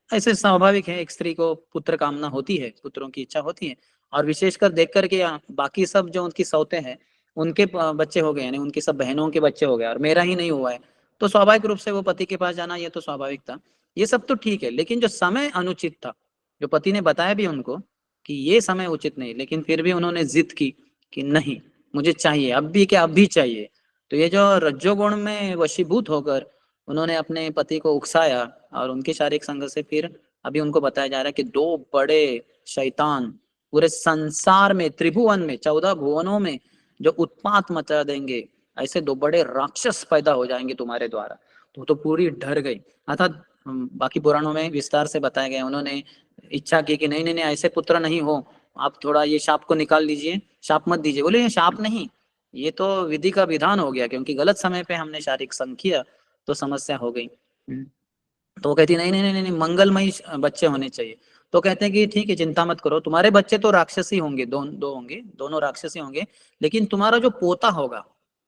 ऐसे स्वाभाविक है, एक स्त्री को पुत्र कामना होती है, पुत्रों की इच्छा होती है, और विशेषकर देख करके बाकी सब जो उनकी सौते हैं उनके बच्चे हो गए, यानी उनकी सब बहनों के बच्चे हो गए और मेरा ही नहीं हुआ है, तो स्वाभाविक रूप से वो पति के पास जाना ये तो स्वाभाविक था। ये सब तो ठीक है, लेकिन जो समय अनुचित था, जो पति ने बताया भी उनको कि ये समय उचित नहीं, लेकिन फिर भी उन्होंने जिद की कि नहीं, मुझे चाहिए, अब भी क्या, अब भी चाहिए। तो ये जो रज्जोगुण में वशीभूत होकर उन्होंने अपने पति को उकसाया, और उनके शारीरिक संग से फिर अभी उनको बताया जा रहा है कि 2 बड़े शैतान पूरे संसार में, त्रिभुवन में, 14 भुवनों में जो उत्पात मचा देंगे, ऐसे 2 बड़े राक्षस पैदा हो जाएंगे तुम्हारे द्वारा। तो पूरी डर गई। अर्थात बाकी पुराणों में विस्तार से बताया गया, उन्होंने इच्छा की कि नहीं नहीं नहीं, ऐसे पुत्र नहीं हो, आप थोड़ा ये शाप को निकाल दीजिए, शाप मत दीजिए। बोले ये शाप नहीं, ये तो विधि का विधान हो गया, क्योंकि गलत समय पे हमने शारीरिक संग किया तो समस्या हो गई। तो वो कहती नहीं नहीं नहीं नहीं, मंगलमय बच्चे होने चाहिए। तो कहते हैं कि ठीक है, चिंता मत करो, तुम्हारे बच्चे तो राक्षसी होंगे, दो होंगे, दोनों राक्षसी होंगे, लेकिन तुम्हारा जो पोता होगा,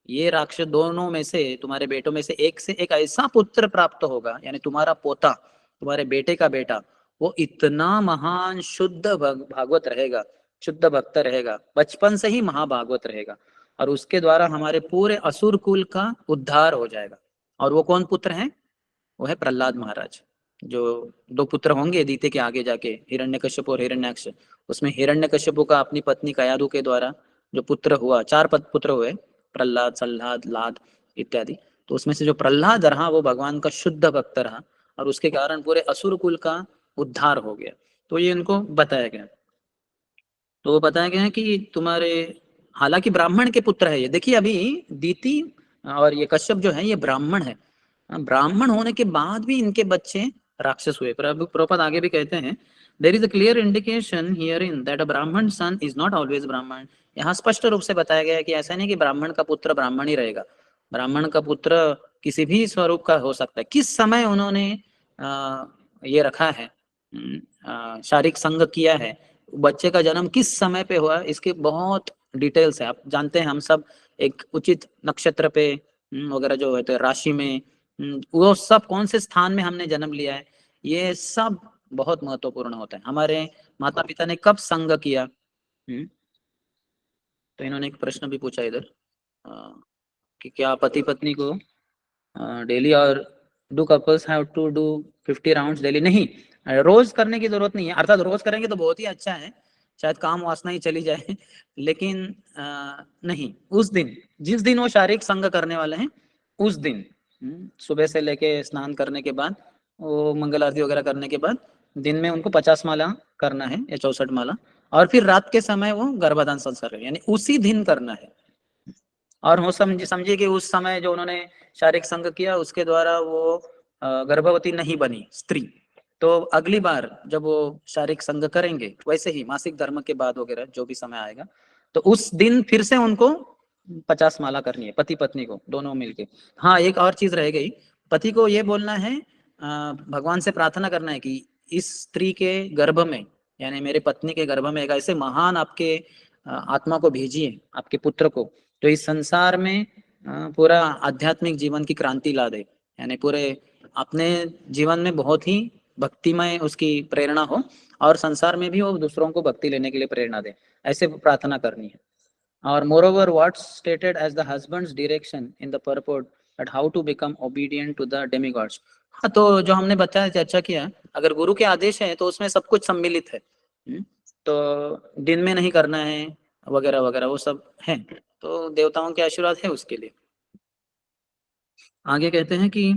ये राक्षस दोनों में से, तुम्हारे बेटों में से एक ऐसा पुत्र प्राप्त होगा, यानी तुम्हारा पोता, तुम्हारे बेटे का बेटा, वो इतना महान शुद्ध भागवत रहेगा, शुद्ध भक्त रहेगा, बचपन से ही महाभागवत रहेगा, और उसके द्वारा हमारे पूरे असुर कुल का उद्धार हो जाएगा। और वो कौन पुत्र है? वो है प्रहलाद महाराज। जो 2 पुत्र होंगे दीते के आगे जाके, हिरण्यकश्यप और हिरण्याक्ष। उसमें हिरण्यकश्यप का अपनी पत्नी कयादु के द्वारा जो पुत्र हुआ, 4 पुत्र हुए, प्रहलाद, सल्लाद, लाद इत्यादि। तो उसमें से जो प्रहलाद रहा वो भगवान का शुद्ध भक्त रहा, और उसके कारण पूरे असुर कुल का उद्धार हो गया। तो ये इनको बताया गया। तो वो बताया गया है कि तुम्हारे, हालांकि ब्राह्मण के पुत्र है ये। देखिए अभी दीति और ये कश्यप जो है ये ब्राह्मण है, ब्राह्मण होने के बाद भी इनके बच्चे राक्षस हुए। प्रभुपाद आगे भी कहते हैं, there is a clear indication here in that a brahmin son is not always ब्राह्मण। यहाँ स्पष्ट रूप से बताया गया है कि ऐसा नहीं कि ब्राह्मण का पुत्र ब्राह्मण ही रहेगा, ब्राह्मण का पुत्र किसी भी स्वरूप का हो सकता है। किस समय उन्होंने ये रखा है, शारीरिक संग किया है, बच्चे का जन्म किस समय पे हुआ, इसके बहुत डिटेल्स है। आप जानते हैं हम सब एक उचित नक्षत्र पे वगैरह जो होते हैं, राशि में, वो सब कौन से स्थान में हमने जन्म लिया है, ये सब बहुत महत्वपूर्ण होता है। हमारे माता पिता ने कब संग किया। तो इन्होंने एक प्रश्न भी पूछा इधर कि क्या पति पत्नी को डेली, और do couples have to do 50 rounds daily? नहीं, रोज करने की जरूरत नहीं है। अर्थात रोज करेंगे तो बहुत ही अच्छा है, शायद काम वासना ही चली जाए लेकिन नहीं, उस दिन जिस दिन वो शारीरिक संग करने वाले हैं उस दिन सुबह से लेके स्नान करने के बाद, वो मंगल आरती वगैरह करने के बाद दिन में उनको 50 माला करना है या 64 माला, और फिर रात के समय वो गर्भाधान संस्कार यानी उसी दिन करना है। और हो समझिए कि उस समय जो उन्होंने शारीरिक संग किया उसके द्वारा वो गर्भवती नहीं बनी स्त्री, तो अगली बार जब वो शारीरिक संग करेंगे वैसे ही मासिक धर्म के बाद वगैरह जो भी समय आएगा, तो उस दिन फिर से उनको 50 माला करनी है, पति पत्नी को दोनों मिलके। हाँ, एक और चीज रह गई, पति को ये बोलना है, भगवान से प्रार्थना करना है कि इस स्त्री के गर्भ में यानी मेरे पत्नी के गर्भ में एक ऐसे महान आपके आत्मा को भेजिए, आपके पुत्र को, तो इस संसार में पूरा आध्यात्मिक जीवन की क्रांति ला दे, यानी पूरे अपने जीवन में बहुत ही भक्तिमय उसकी प्रेरणा हो और संसार में भी वो दूसरों को भक्ति लेने के लिए प्रेरणा दे, ऐसे प्रार्थना करनी है। और moreover what's stated as the husband's direction in the purport at how to become obedient to the demigods। हाँ, तो जो हमने बताया, चर्चा किया, अगर गुरु के आदेश है तो उसमें सब कुछ सम्मिलित है। तो दिन में नहीं करना है वगैरह वगैरह वो सब है, तो देवताओं के आशीर्वाद है उसके लिए। आगे कहते हैं कि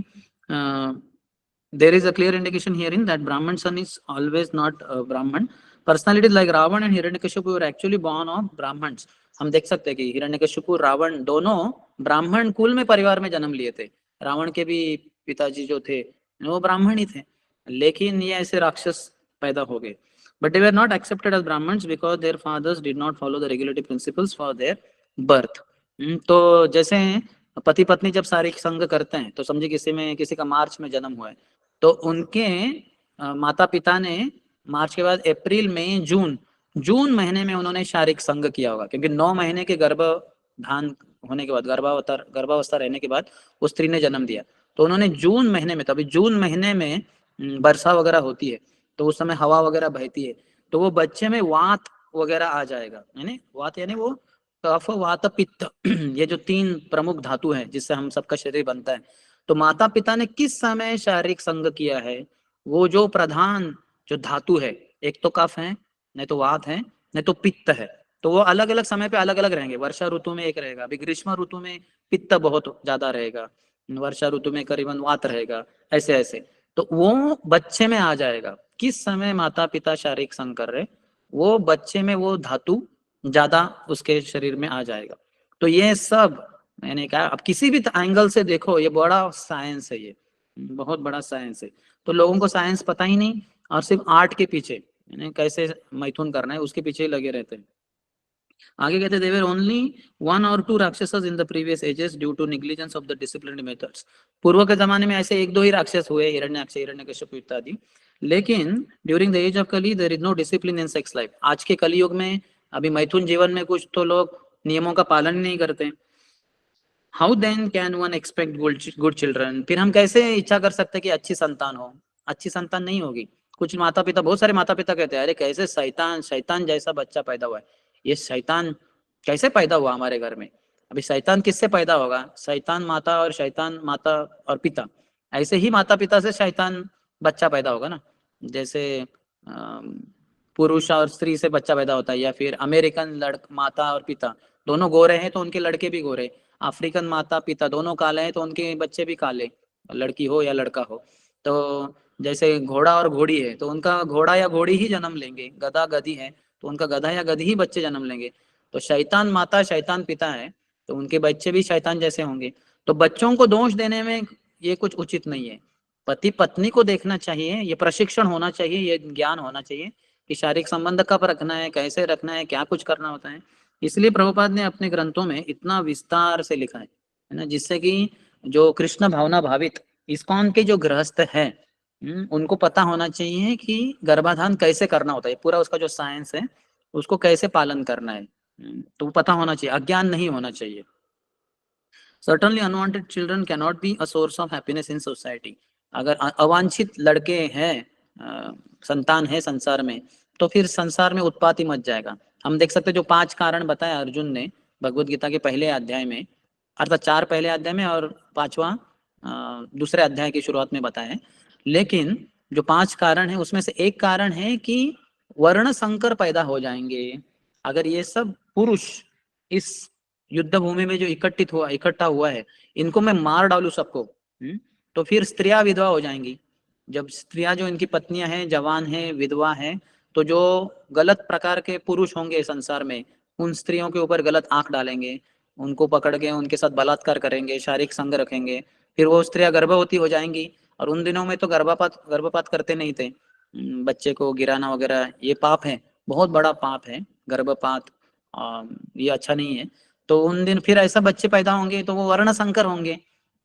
there is a clear indication herein that Brahman son is always not Brahman. Personalities like Ravan and Hiranyakashipu were actually born of Brahmans। हम देख सकते हैं कि हिरण्यकशिपु रावण दोनों ब्राह्मण कुल में परिवार में जन्म लिए थे। रावण के भी पिताजी जो थे वो ब्राह्मण ही थे, लेकिन ये ऐसे राक्षस पैदा हो गए। But they were not accepted as Brahmins because their fathers did not follow the regulative principles for their birth। तो जैसे पति पत्नी जब शारीरिक संग करते हैं तो समझिए किसी का मार्च में जन्म हुआ है, तो उनके माता पिता ने मार्च के बाद अप्रैल मई जून महीने में उन्होंने शारीरिक संग किया होगा, क्योंकि 9 महीने के गर्भाधान होने के बाद, गर्भावस्था रहने के बाद वो स्त्री ने जन्म दिया, तो उन्होंने जून महीने में, तभी जून महीने में वर्षा वगैरह होती है तो उस समय हवा वगैरह बहती है, तो वो बच्चे में वात वगैरह आ जाएगा, यानी वात यानी वो कफ वात पित्त ये जो 3 प्रमुख धातु हैं जिससे हम सबका शरीर बनता है। तो माता पिता ने किस समय शारीरिक संग किया है, वो जो प्रधान जो धातु है, एक तो कफ है, नहीं तो वात है, नहीं तो पित्त है, तो वो अलग अलग समय पे अलग अलग रहेंगे। वर्षा ऋतु में एक रहेगा, अभी ग्रीष्म ऋतु में पित्त बहुत ज्यादा रहेगा, वर्षा ऋतु में करीबन वात रहेगा, ऐसे ऐसे। तो वो बच्चे में आ जाएगा, किस समय माता पिता शारीरिक संग कर रहे वो बच्चे में वो धातु ज्यादा उसके शरीर में आ जाएगा। तो ये सब मैंने कहा, अब किसी भी एंगल से देखो ये बड़ा साइंस है, ये बहुत बड़ा साइंस है। तो लोगों को साइंस पता ही नहीं और सिर्फ आर्ट के पीछे, यानी कैसे मैथुन करना है उसके पीछे ही लगे रहते हैं। आगे कहते there were only 1 or 2 rakshasas in the previous ages due to negligence of the disciplinary methods. पूर्व के जमाने में ऐसे 1-2 ही राक्षस हुए, हिरण्याक्ष, हिरण्यकश्यप इत्यादि, लेकिन during the age of Kali there is no discipline in sex life. आज के कलयुग में अभी मैथुन जीवन में कुछ तो लोग नियमों का पालन नहीं करते। How then can one expect good children, फिर हम कैसे इच्छा कर सकते हैं कि अच्छी संतान हो? अच्छी संतान नहीं होगी। कुछ माता पिता, बहुत सारे माता पिता कहते हैं अरे कैसे शैतान जैसा बच्चा पैदा हुआ है, ये शैतान कैसे पैदा हुआ हमारे घर में? अभी शैतान किससे पैदा होगा? शैतान माता और पिता, ऐसे ही माता पिता से शैतान बच्चा पैदा होगा ना। जैसे पुरुष और स्त्री से बच्चा पैदा होता है, या फिर अमेरिकन माता और पिता दोनों गोरे हैं तो उनके लड़के भी गोरे, अफ्रीकन माता पिता दोनों काले हैं तो उनके बच्चे भी काले, लड़की हो या लड़का हो। तो जैसे घोड़ा और घोड़ी है तो उनका घोड़ा या घोड़ी ही जन्म लेंगे, गधा गधी है तो उनका गधा या गधी ही बच्चे जन्म लेंगे। तो शैतान माता शैतान पिता है तो उनके बच्चे भी शैतान जैसे होंगे। तो बच्चों को दोष देने में ये कुछ उचित नहीं है। पति पत्नी को देखना चाहिए, ये प्रशिक्षण होना चाहिए, ये ज्ञान होना चाहिए कि शारीरिक संबंध कब रखना है, कैसे रखना है, क्या कुछ करना होता है। इसलिए प्रभुपाद ने अपने ग्रंथों में इतना विस्तार से लिखा है ना, जिससे कि जो कृष्ण भावना भावित इस्कॉन के जो गृहस्थ है उनको पता होना चाहिए कि गर्भाधान कैसे करना होता है, पूरा उसका जो साइंस है उसको कैसे पालन करना है, तो पता होना चाहिए, अज्ञान नहीं होना चाहिए। Certainly unwanted children cannot be a source of happiness in society। अगर अवांछित लड़के हैं, संतान है संसार में, तो फिर संसार में उत्पात ही मच जाएगा। हम देख सकते हैं जो 5 कारण बताया अर्जुन ने भगवत गीता के पहले अध्याय में, अर्थात 4 पहले अध्याय में और 5वां दूसरे अध्याय की शुरुआत में बताया है। लेकिन जो 5 कारण है उसमें से एक कारण है कि वर्ण संकर पैदा हो जाएंगे। अगर ये सब पुरुष इस युद्ध भूमि में जो इकट्ठा हुआ है, इनको मैं मार डालू सबको, तो फिर स्त्रियां विधवा हो जाएंगी। जब स्त्रियां जो इनकी पत्नियां हैं, जवान हैं, विधवा हैं, तो जो गलत प्रकार के पुरुष होंगे संसार में, उन स्त्रियों के ऊपर गलत आंख डालेंगे, उनको पकड़ के उनके साथ बलात्कार करेंगे, शारीरिक संग रखेंगे, फिर वो स्त्रियां गर्भवती हो जाएंगी। और उन दिनों में तो गर्भपात करते नहीं थे, बच्चे को गिराना वगैरह ये पाप है, बहुत बड़ा पाप है गर्भपात, ये अच्छा नहीं है। तो उन दिन फिर ऐसा बच्चे पैदा होंगे तो वो वर्ण संकर होंगे,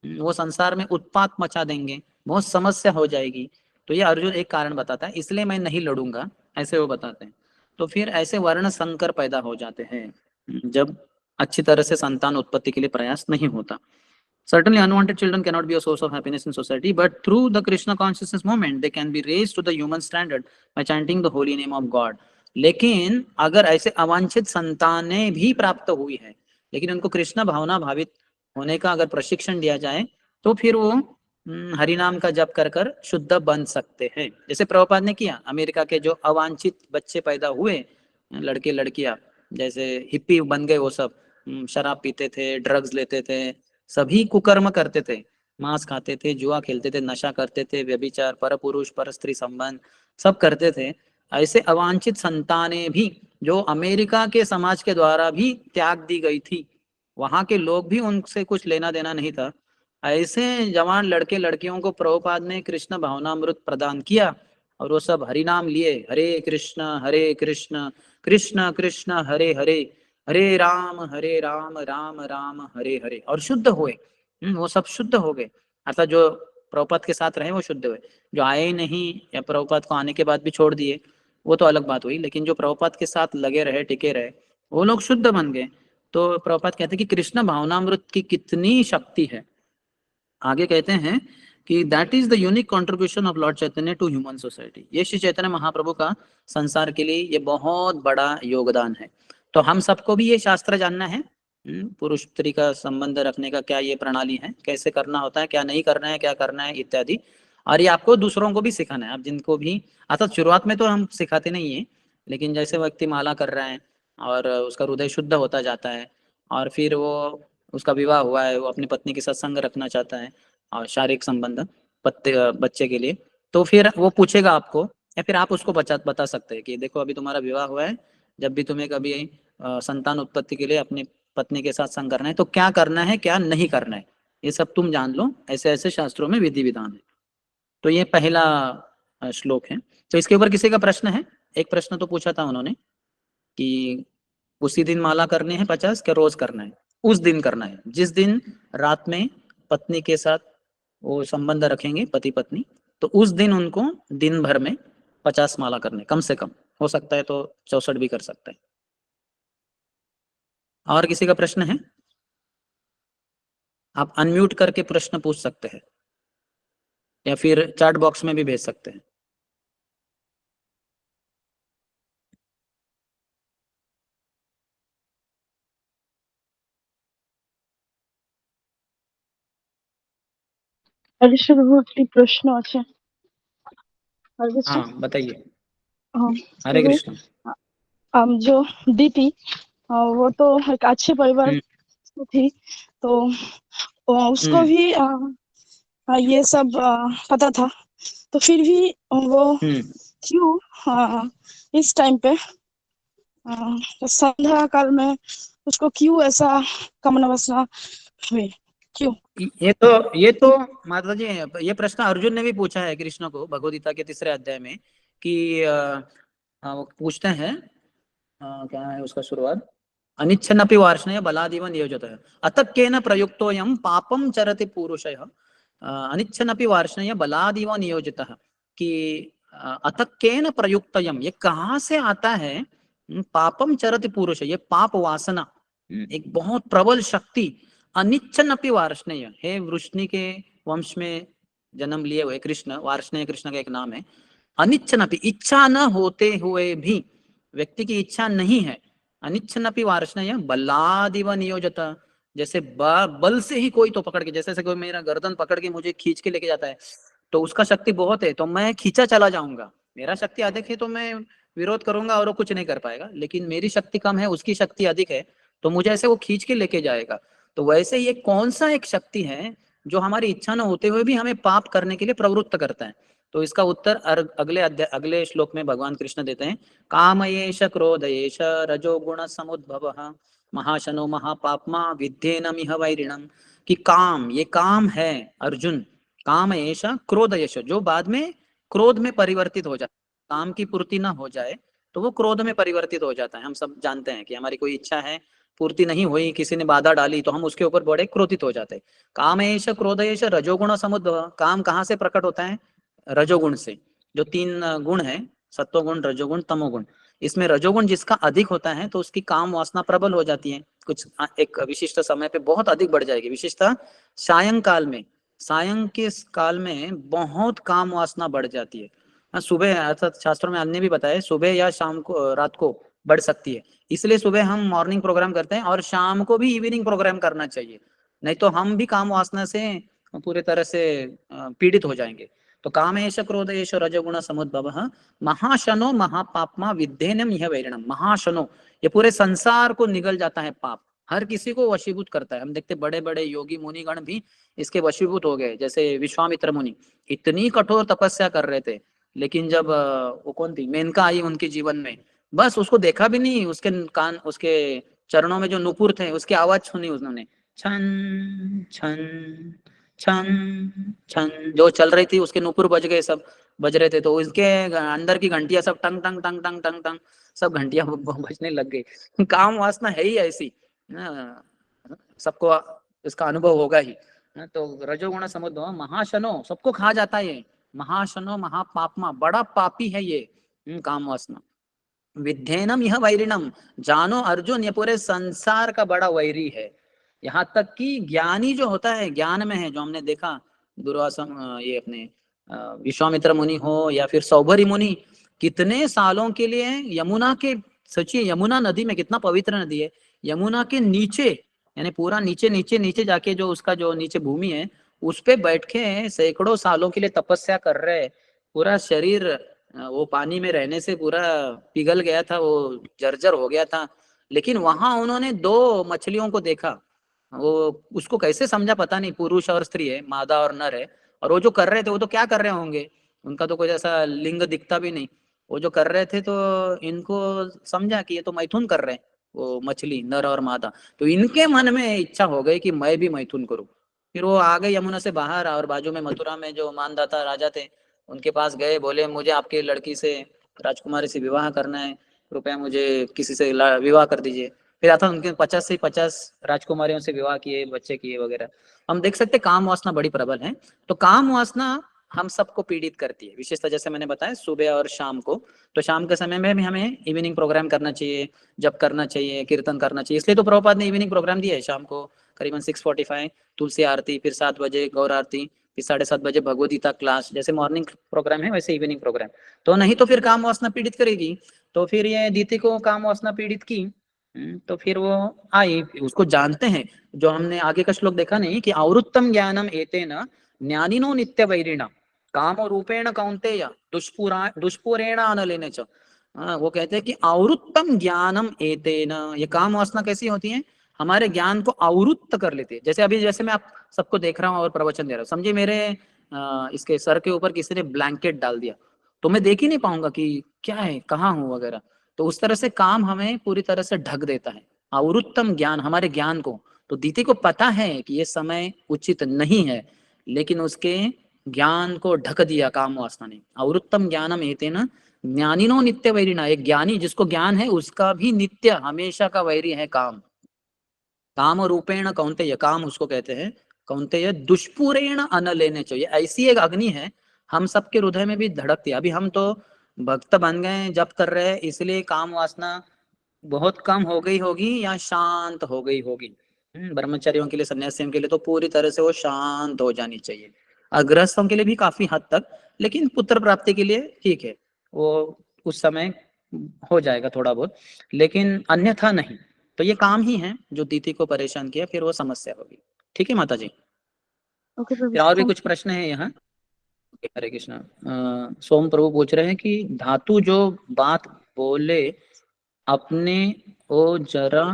वो संसार में उत्पात मचा देंगे, बहुत समस्या हो जाएगी। तो ये अर्जुन एक कारण बताता है, इसलिए मैं नहीं लड़ूंगा, ऐसे वो बताते हैं। तो फिर ऐसे वर्ण संकर पैदा हो जाते हैं जब अच्छी तरह से संतान उत्पत्ति के लिए प्रयास नहीं होता। Certainly, unwanted children cannot be a source of happiness in society, but through the Krishna consciousness movement, they can be raised to the human standard by chanting the holy name of God. लेकिन अगर ऐसे अवांछित संतानें भी प्राप्त हुई है, लेकिन उनको कृष्ण भावना भावित होने का अगर प्रशिक्षण दिया जाए, तो फिर वो हरिनाम का जप कर कर शुद्ध बन सकते हैं। जैसे प्रभुपाद ने किया, अमेरिका के जो अवांछित बच्चे पैदा हुए, लड़के लड़कियां, जैसे हिप्पी बन गए वो सब, शराब पीते थे, ड्रग्स लेते थे, सभी कुकर्म करते थे, मांस खाते थे, जुआ खेलते थे, नशा करते थे, व्यभिचार, पर पुरुष पर स्त्री संबंध सब करते थे। ऐसे अवांछित संतानें भी जो अमेरिका के समाज के द्वारा भी त्याग दी गई थी, वहां के लोग भी उनसे कुछ लेना देना नहीं था, ऐसे जवान लड़के लड़कियों को प्रभुपाद ने कृष्ण भावनामृत प्रदान किया और वो सब हरिनाम लिए, हरे कृष्ण कृष्ण कृष्ण हरे हरे, हरे राम राम राम हरे हरे, और शुद्ध हुए। वो सब शुद्ध हो गए। अर्थात जो प्रभुपाद के साथ रहे वो शुद्ध हुए, जो आए ही नहीं या प्रभुपाद को आने के बाद भी छोड़ दिए वो तो अलग बात हुई, लेकिन जो प्रभुपाद के साथ लगे रहे, टिके रहे, वो लोग शुद्ध बन गए। तो प्रभुपाद कहते हैं कि कृष्ण भावनामृत की कितनी शक्ति है। आगे कहते हैं कि that is the unique contribution of Lord Chaitanya to human society. ये श्री चैतन्य महाप्रभु का संसार के लिए ये बहुत बड़ा योगदान है। तो हम सबको भी ये शास्त्र जानना है, पुरुष स्त्री का संबंध रखने का क्या ये प्रणाली है, कैसे करना होता है, क्या नहीं करना है, क्या करना है इत्यादि। और ये आपको दूसरों को भी सिखाना है। आप जिनको भी, अर्थात शुरुआत में तो हम सिखाते नहीं है, लेकिन जैसे व्यक्ति माला कर रहा है और उसका हृदय शुद्ध होता जाता है, और फिर वो उसका विवाह हुआ है, वो अपनी पत्नी के साथ संग रखना चाहता है और शारीरिक संबंध बच्चे के लिए, तो फिर वो पूछेगा आपको, या फिर आप उसको बता सकते हैं कि देखो अभी तुम्हारा विवाह हुआ है, जब भी तुम्हें कभी संतान उत्पत्ति के लिए अपनी पत्नी के साथ संग करना है तो क्या करना है, क्या नहीं करना है, ये सब तुम जान लो, ऐसे ऐसे शास्त्रों में विधि विधान है। तो ये पहला श्लोक है। तो इसके ऊपर किसी का प्रश्न है? एक प्रश्न तो पूछा था उन्होंने कि उसी दिन माला करनी है 50 क्या रोज करना है? उस दिन करना है, जिस दिन रात में पत्नी के साथ वो संबंध रखेंगे पति पत्नी, तो उस दिन उनको दिन भर में 50 माला करने, कम से कम, हो सकता है तो 64 भी कर सकते हैं। और किसी का प्रश्न है? आप अनम्यूट करके प्रश्न पूछ सकते हैं या फिर चैट बॉक्स में भी भेज सकते हैं। हरे प्रभु একটি প্রশ্ন আছে। हाँ बताइए। हाँ, हरे प्रभु, कृष्ण। जो दीदी वो तो एक अच्छे परिवार हम्म, से थी, तो उसको हम्म, भी ये सब पता था, तो फिर भी वो क्यों इस टाइम पे संध्या काल में उसको क्यों ऐसा कामना वासना हुई, क्यों? ये तो माता जी, ये प्रश्न अर्जुन ने भी पूछा है कृष्ण को भगवद गीता के 3 अध्याय में कि वो पूछते हैं, क्या है उसका शुरुआत, अनिच्छन्नपि वार्ष्णेय बलादिव नियोजितः अतः केन प्रयुक्तोऽयं पापं चरति पुरुषः, अनिच्छन्नपि वार्ष्णेय बलादिव नियोजितः, कि अतः केन प्रयुक्तोऽयं, ये कहाँ से आता है, पापम चरति पुरुष, ये पाप वासना, एक बहुत प्रबल शक्ति, अनिच्छन्नपि वार्ष्णेय, हे वृष्णि के वंश में जन्म लिए हुए कृष्ण, वार्ष्णेय कृष्ण का एक नाम है, अनिच्छन्नपि, इच्छा न होते हुए भी, व्यक्ति की इच्छा नहीं है, अनिच्छन्नपि वार्ष्णेय बलादिव नियोजत, जैसे बल से ही कोई तो पकड़ के, जैसे कोई मेरा गर्दन पकड़ के मुझे खींच के लेके जाता है, तो उसका शक्ति बहुत है तो मैं खींचा चला जाऊंगा, मेरा शक्ति अधिक है तो मैं विरोध करूंगा और वो कुछ नहीं कर पाएगा, लेकिन मेरी शक्ति कम है, उसकी शक्ति अधिक है, तो मुझे ऐसे वो खींच के लेके जाएगा। तो वैसे ये कौन सा एक शक्ति है जो हमारी इच्छा न होते हुए भी हमें पाप करने के लिए प्रवृत्त करता है? तो इसका उत्तर अगले श्लोक में भगवान कृष्ण देते हैं। कामयेश क्रोधयेश रजोगुण समुद्भवः महाशनो महापाप्मा विद्धेनमिह वैरिणम। कि काम, ये काम है अर्जुन, काम ऐसा क्रोध यश, जो बाद में क्रोध में परिवर्तित हो जाता है। काम की पूर्ति ना हो जाए तो वो क्रोध में परिवर्तित हो जाता है। हम सब जानते हैं कि हमारी कोई इच्छा है, पूर्ति नहीं हुई, किसी ने बाधा डाली, तो हम उसके ऊपर बड़े क्रोधित हो जाते हैं। काम ऐसा क्रोध ऐसा रजोगुण समुद्भव। काम कहाँ से प्रकट होता है? रजोगुण से। जो 3 गुण है, सत्वगुण, रजोगुण, तमोगुण, इसमें रजोगुण जिसका अधिक होता है तो उसकी काम वासना प्रबल हो जाती है। कुछ एक विशिष्ट समय पे बहुत अधिक बढ़ जाएगी, विशेषतः सायंकाल में। सायं के काल में बहुत काम वासना बढ़ जाती है। सुबह, अर्थात शास्त्रों में अन्य भी बताया, सुबह या शाम को, रात को बढ़ सकती है। इसलिए सुबह हम मॉर्निंग प्रोग्राम करते हैं और शाम को भी इवनिंग प्रोग्राम करना चाहिए, नहीं तो हम भी काम वासना से पूरी तरह से पीड़ित हो जाएंगे। तो काम एष क्रोध एष रजोगुण समुद्भवः महाशनो महापाप्मा विद्धेनम यह वैरिणम। महाशनो, ये पूरे संसार को निगल जाता है पाप, हर किसी को वशीभूत करता है। हम देखते बड़े बड़े योगी मुनिगण भी इसके वशीभूत हो गए। जैसे विश्वामित्र मुनि इतनी कठोर तपस्या कर रहे थे, लेकिन जब वो कौन थी, मेनका आई उनके जीवन में, बस उसको देखा भी नहीं, उसके कान, उसके चरणों में जो नुपुर थे उसकी आवाज सुनी उन्होंने, छन छन छन छन जो चल रही थी, उसके नुपुर बज गए, सब बज रहे थे, तो उसके अंदर की घंटियां सब टंग टंग टंग टंग टंग टंग सब घंटियां बजने लग गई। काम वासना है ही ऐसी, सबको इसका अनुभव होगा ही। तो रजोगुण समुद्भव महाशनो, सबको खा जाता है ये। महाशनो महापापमा, बड़ा पापी है ये काम वासना। विद्धेनम यह वैरिणम, जानो अर्जुन ये पूरे संसार का बड़ा वैरी है। यहाँ तक कि ज्ञानी जो होता है, ज्ञान में है, जो हमने देखा दुर्वासा, ये अपने विश्वामित्र मुनि हो या फिर सौभरी मुनि, कितने सालों के लिए यमुना के, सोचिए यमुना नदी में, कितना पवित्र नदी है, यमुना के नीचे, यानी पूरा नीचे नीचे नीचे जाके जो उसका जो नीचे भूमि है उस पे बैठ के सैकड़ों सालों के लिए तपस्या कर रहे। पूरा शरीर वो पानी में रहने से पूरा पिघल गया था, वो जर्जर हो गया था, लेकिन वहां उन्होंने 2 मछलियों को देखा। वो उसको कैसे समझा पता नहीं, पुरुष और स्त्री है, मादा और नर है, और वो जो कर रहे थे वो तो क्या कर रहे होंगे, उनका तो कोई ऐसा लिंग दिखता भी नहीं। वो जो कर रहे थे तो इनको समझा कि ये तो मैथुन कर रहे हैं, वो मछली नर और मादा। तो इनके मन में इच्छा हो गई कि मैं भी मैथुन करूं। फिर वो आ गए यमुना से बाहर, और बाजू में मथुरा में जो मानदाता राजा थे उनके पास गए, बोले मुझे आपके लड़की से, राजकुमारी से विवाह करना है, कृपया मुझे किसी से विवाह कर दीजिए। फिर आता उनके 50 से 50 राजकुमारियों से विवाह किए, बच्चे किए वगैरह। हम देख सकते काम वासना बड़ी प्रबल है। तो काम वासना हम सबको पीड़ित करती है, विशेषतः जैसे मैंने बताया सुबह और शाम को। तो शाम के समय में भी हमें इवनिंग प्रोग्राम करना चाहिए, जप करना चाहिए, कीर्तन करना चाहिए। इसलिए तो प्रभुपाद ने इवनिंग प्रोग्राम दिया है शाम को करीबन 6:45 तुलसी आरती, फिर 7 बजे गौर आरती, फिर 7:30 बजे भगवद गीता क्लास। जैसे मॉर्निंग प्रोग्राम है वैसे इवनिंग प्रोग्राम। तो नहीं तो फिर काम वासना पीड़ित करेगी। तो फिर ये दीति को काम वासना पीड़ित की, तो फिर वो आई, उसको जानते हैं, जो हमने आगे का श्लोक देखा नहीं कि आवृत्तम ज्ञानम एतेन ज्ञानिनो नित्य वैरिणा काम रूपेण कौन्तेय दुष्पुरेण अनलेन च। वो कहते हैं कि आवृत्तम ज्ञानम एतेन, ये काम वासना कैसी होती है, हमारे ज्ञान को आवृत्त कर लेते हैं। जैसे अभी जैसे मैं आप सबको देख रहा हूँ और प्रवचन दे रहा हूँ, समझिए मेरे इसके सर के ऊपर किसी ने ब्लैंकेट डाल दिया, तो मैं देख ही नहीं पाऊंगा कि क्या है, कहाँ हूँ वगैरह। तो उस तरह से काम हमें पूरी तरह से ढक देता है, आवृत्तम ज्ञान, हमारे ज्ञान को। तो दीति को पता है कि ये समय उचित नहीं है, लेकिन उसके ज्ञान को ढक दिया काम वासना ने। आवृत्तम ज्ञानम एतेन ज्ञानिनो नित्य वैरिणा, एक ज्ञानी जिसको ज्ञान है उसका भी नित्य हमेशा का वैरी है काम। काम रूपेण कौन्तेय, काम उसको कहते हैं कौन्तेय दुष्पुरेण अनलेन च। ये ऐसी एक अग्नि है हम सबके हृदय में भी धड़कती है। अभी हम तो भक्त बन गए, जप कर रहे हैं, इसलिए काम वासना बहुत कम हो गई होगी या शांत हो गई होगी। ब्रह्मचारियों के लिए, सन्यासियों के लिए तो पूरी तरह से वो शांत हो जानी चाहिए। अग्रस्तों के लिए भी काफी हद तक, लेकिन पुत्र प्राप्ति के लिए ठीक है, वो उस समय हो जाएगा थोड़ा बहुत, लेकिन अन्यथा नहीं। तो ये काम ही है जो दीति को परेशान किया, फिर वो समस्या होगी। ठीक है माता जी। ओके प्रभु फिर जी, और भी थैंक कुछ प्रश्न है यहाँ? हरे कृष्णा। सोम प्रभु पूछ रहे हैं कि धातु जो बात बोले अपने ओ जरा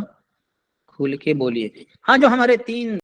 खुल के बोलिए। हाँ, जो हमारे 3